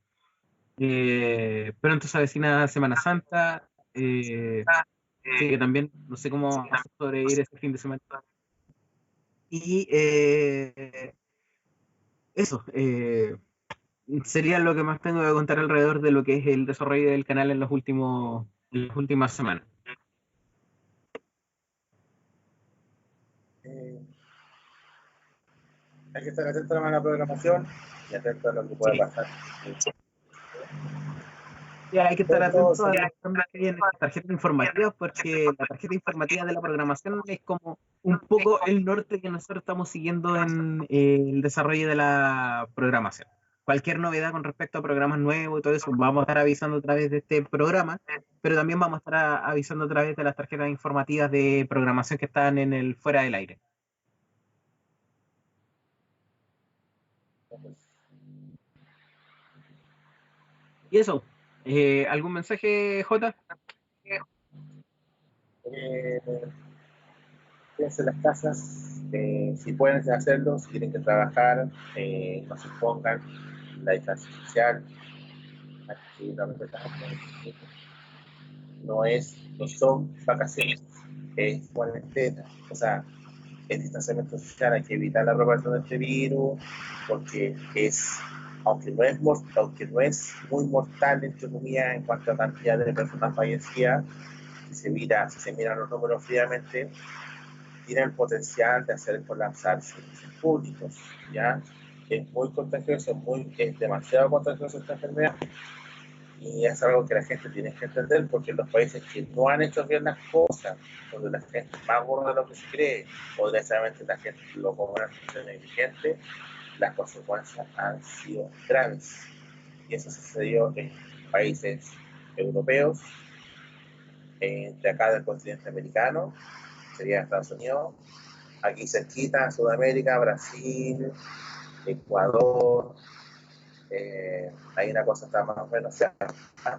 Pronto se avecina Semana Santa, así que también no sé cómo sobrevivir este fin de semana. Y eso, sería lo que más tengo que contar alrededor de lo que es el desarrollo del canal en en las últimas semanas. eh, hay que estar atento a la programación y atento a lo que pueda Sí, pasar. y hay que estar Sobre todo, atento a los cambios que hay en las tarjetas informativas, porque la tarjeta informativa de la programación es como un poco el norte que nosotros estamos siguiendo en el desarrollo de la programación. Cualquier novedad con respecto a programas nuevos y todo eso, vamos a estar avisando a través de este programa, pero también vamos a estar avisando a través de las tarjetas informativas de programación que están en el fuera del aire. Y eso, ¿algún mensaje, Jota? eh, quédense en las casas, si pueden hacerlo, si tienen que trabajar, no se pongan la distancia social, aquí no son vacaciones, es cuarentena, o sea, el distanciamiento social, hay que evitar la propagación de este virus, porque aunque no es muy mortal, entre comillas, en cuanto a cantidad de personas fallecidas, si se miran los números fríamente, tiene el potencial de hacer colapsar servicios públicos, ¿ya? Es muy contagioso, es demasiado contagioso esta enfermedad y es algo que la gente tiene que entender porque en los países que no han hecho bien las cosas, donde la gente es más gorda de lo que se cree, o directamente la gente lo como una situación negligente, las consecuencias han sido graves. Y eso sucedió en países europeos, de acá del continente americano, sería Estados Unidos, aquí cerquita, Sudamérica, Brasil, Ecuador, ahí una cosa está más o menos cerca. A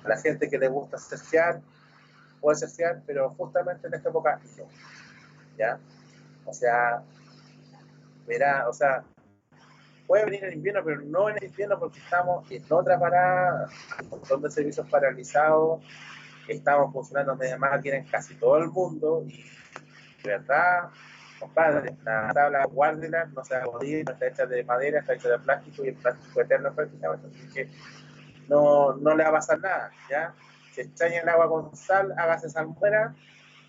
la gente que le gusta surfear, puede surfear, pero justamente en esta época no, ¿ya? O sea, verá, o sea, puede venir el invierno, pero no en el invierno porque estamos en otra parada, un montón de servicios paralizados, estamos funcionando media máquina en casi todo el mundo y de verdad compadre, la tabla guárdela, no se va a morir, no está hecha de madera, está hecha de plástico y el plástico eterno prácticamente, así que no le va a pasar nada, ¿ya? Se extraña el agua con sal, hágase salmuera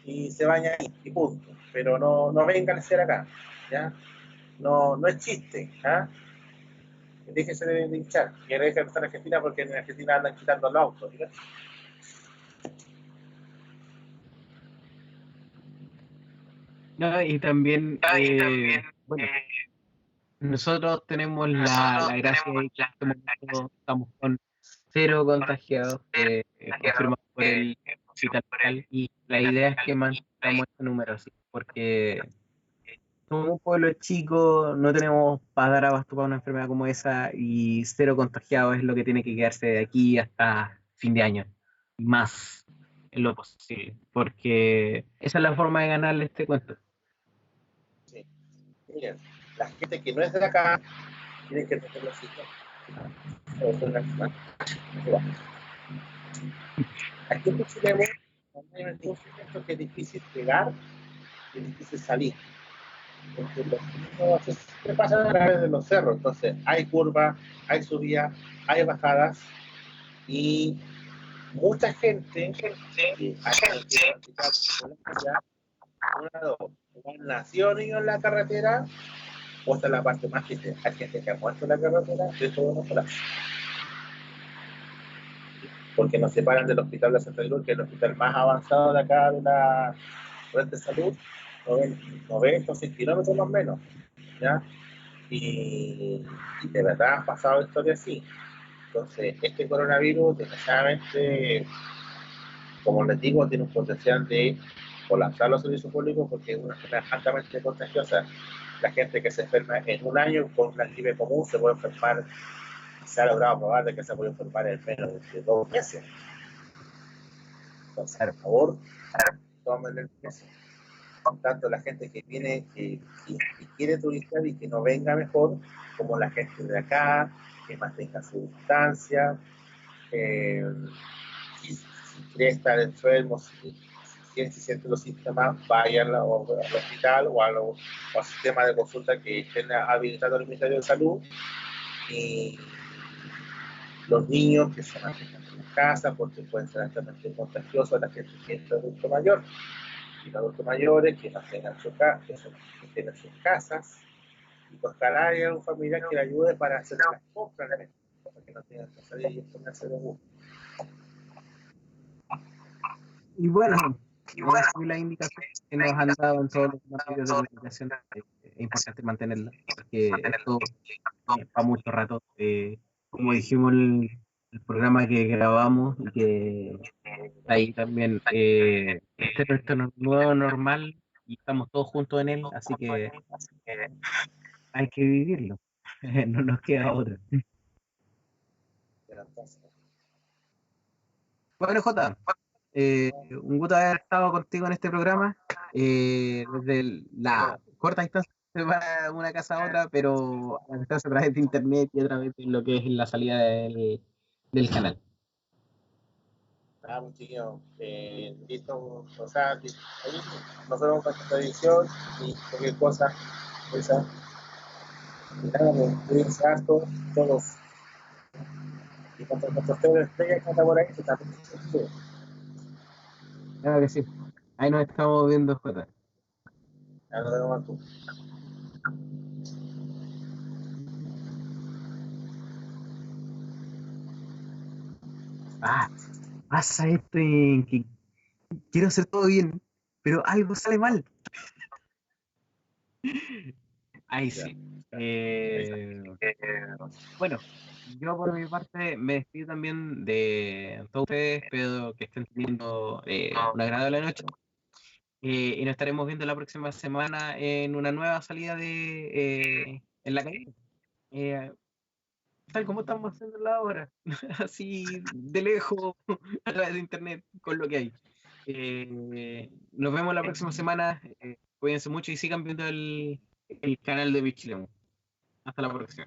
y se baña ahí, y punto. Pero no vengan a hacer acá, ¿ya? No es chiste, ¿ya? Déjese de hinchar, y dejen de estar en Argentina porque en Argentina andan quitando los autos, ¿ya? No, y también, bueno, nosotros tenemos la gracia de que en este momento estamos con cero contagiados confirmados por el hospital local, y la idea es que mantengamos este número así, porque somos un pueblo chico, no tenemos para dar abasto para una enfermedad como esa, y cero contagiados es lo que tiene que quedarse de aquí hasta fin de año, más en lo posible, porque esa es la forma de ganarle este cuento. Sí. Miren, la gente que no es de acá tiene que tener los hijos. Aquí en Chile hay un concepto que es difícil llegar y es difícil salir. Porque los niños siempre pasan a través de los cerros. Entonces, hay curvas, hay subidas, hay bajadas y mucha gente que nació niño en la carretera o hasta la parte más triste. Hay gente que ha muerto en la carretera de todo Venezuela. Porque nos separan del hospital de Santa Cruz, que es el hospital más avanzado de acá de la red de salud, 90 o 100 kilómetros más o menos, ¿ya? Y de verdad han pasado historias así. Entonces, este coronavirus, desgraciadamente, como les digo, tiene un potencial de colapsar los servicios públicos porque es una enfermedad altamente contagiosa. La gente que se enferma en un año con una gripe común se puede enfermar, se ha logrado probar de que se puede enfermar en menos de 2 meses. Entonces, por favor, tomen el peso. Tanto la gente que viene, que quiere turistar y que no venga mejor, como la gente de acá, que mantenga su distancia, si quiere estar enfermo, si siente los síntomas, vaya al hospital o al sistema de consulta que estén habilitado el Ministerio de Salud. Y los niños que se mantengan en casa porque pueden ser altamente contagiosos, la gente que es adulto mayor y los adultos mayores que mantengan su casa, que estén en sus casas, y pues ojalá haya un familiar que le ayude para hacer las compras, para que no tengan que salir y ponerse de gusto. Y bueno, las indicaciones que nos han dado en todos los medios de comunicación, es importante mantenerlas, porque esto para mucho rato. Como dijimos en el programa que grabamos, y que ahí también, este es nuestro nuevo normal y estamos todos juntos en él, así que hay que vivirlo. No nos queda otra. Bueno, Jota, un gusto haber estado contigo en este programa. Desde la corta distancia para una casa a otra, pero a la distancia a través de internet y a través de lo que es la salida del canal. Chiquillos, listo, o sea, ahí nos vemos para esta edición y cualquier cosa, esa, y nada, cuídense harto, todos. Y contra nuestros Pedro Estrella que anda por ahí, que también se. Claro que sí. Ahí nos estamos viendo, Jota. Ya nos vemos tú. Pasa esto en que quiero hacer todo bien, pero algo sale mal. Ahí sí. Bueno, yo por mi parte me despido también de todos ustedes. Espero que estén teniendo una agradable noche. Y nos estaremos viendo la próxima semana en una nueva salida en la calle. Eh, Tal como estamos haciendo ahora, así de lejos, a través de internet, con lo que hay. Nos vemos la próxima semana. Cuídense mucho y sigan viendo el canal de Bichilemu. Hasta la próxima.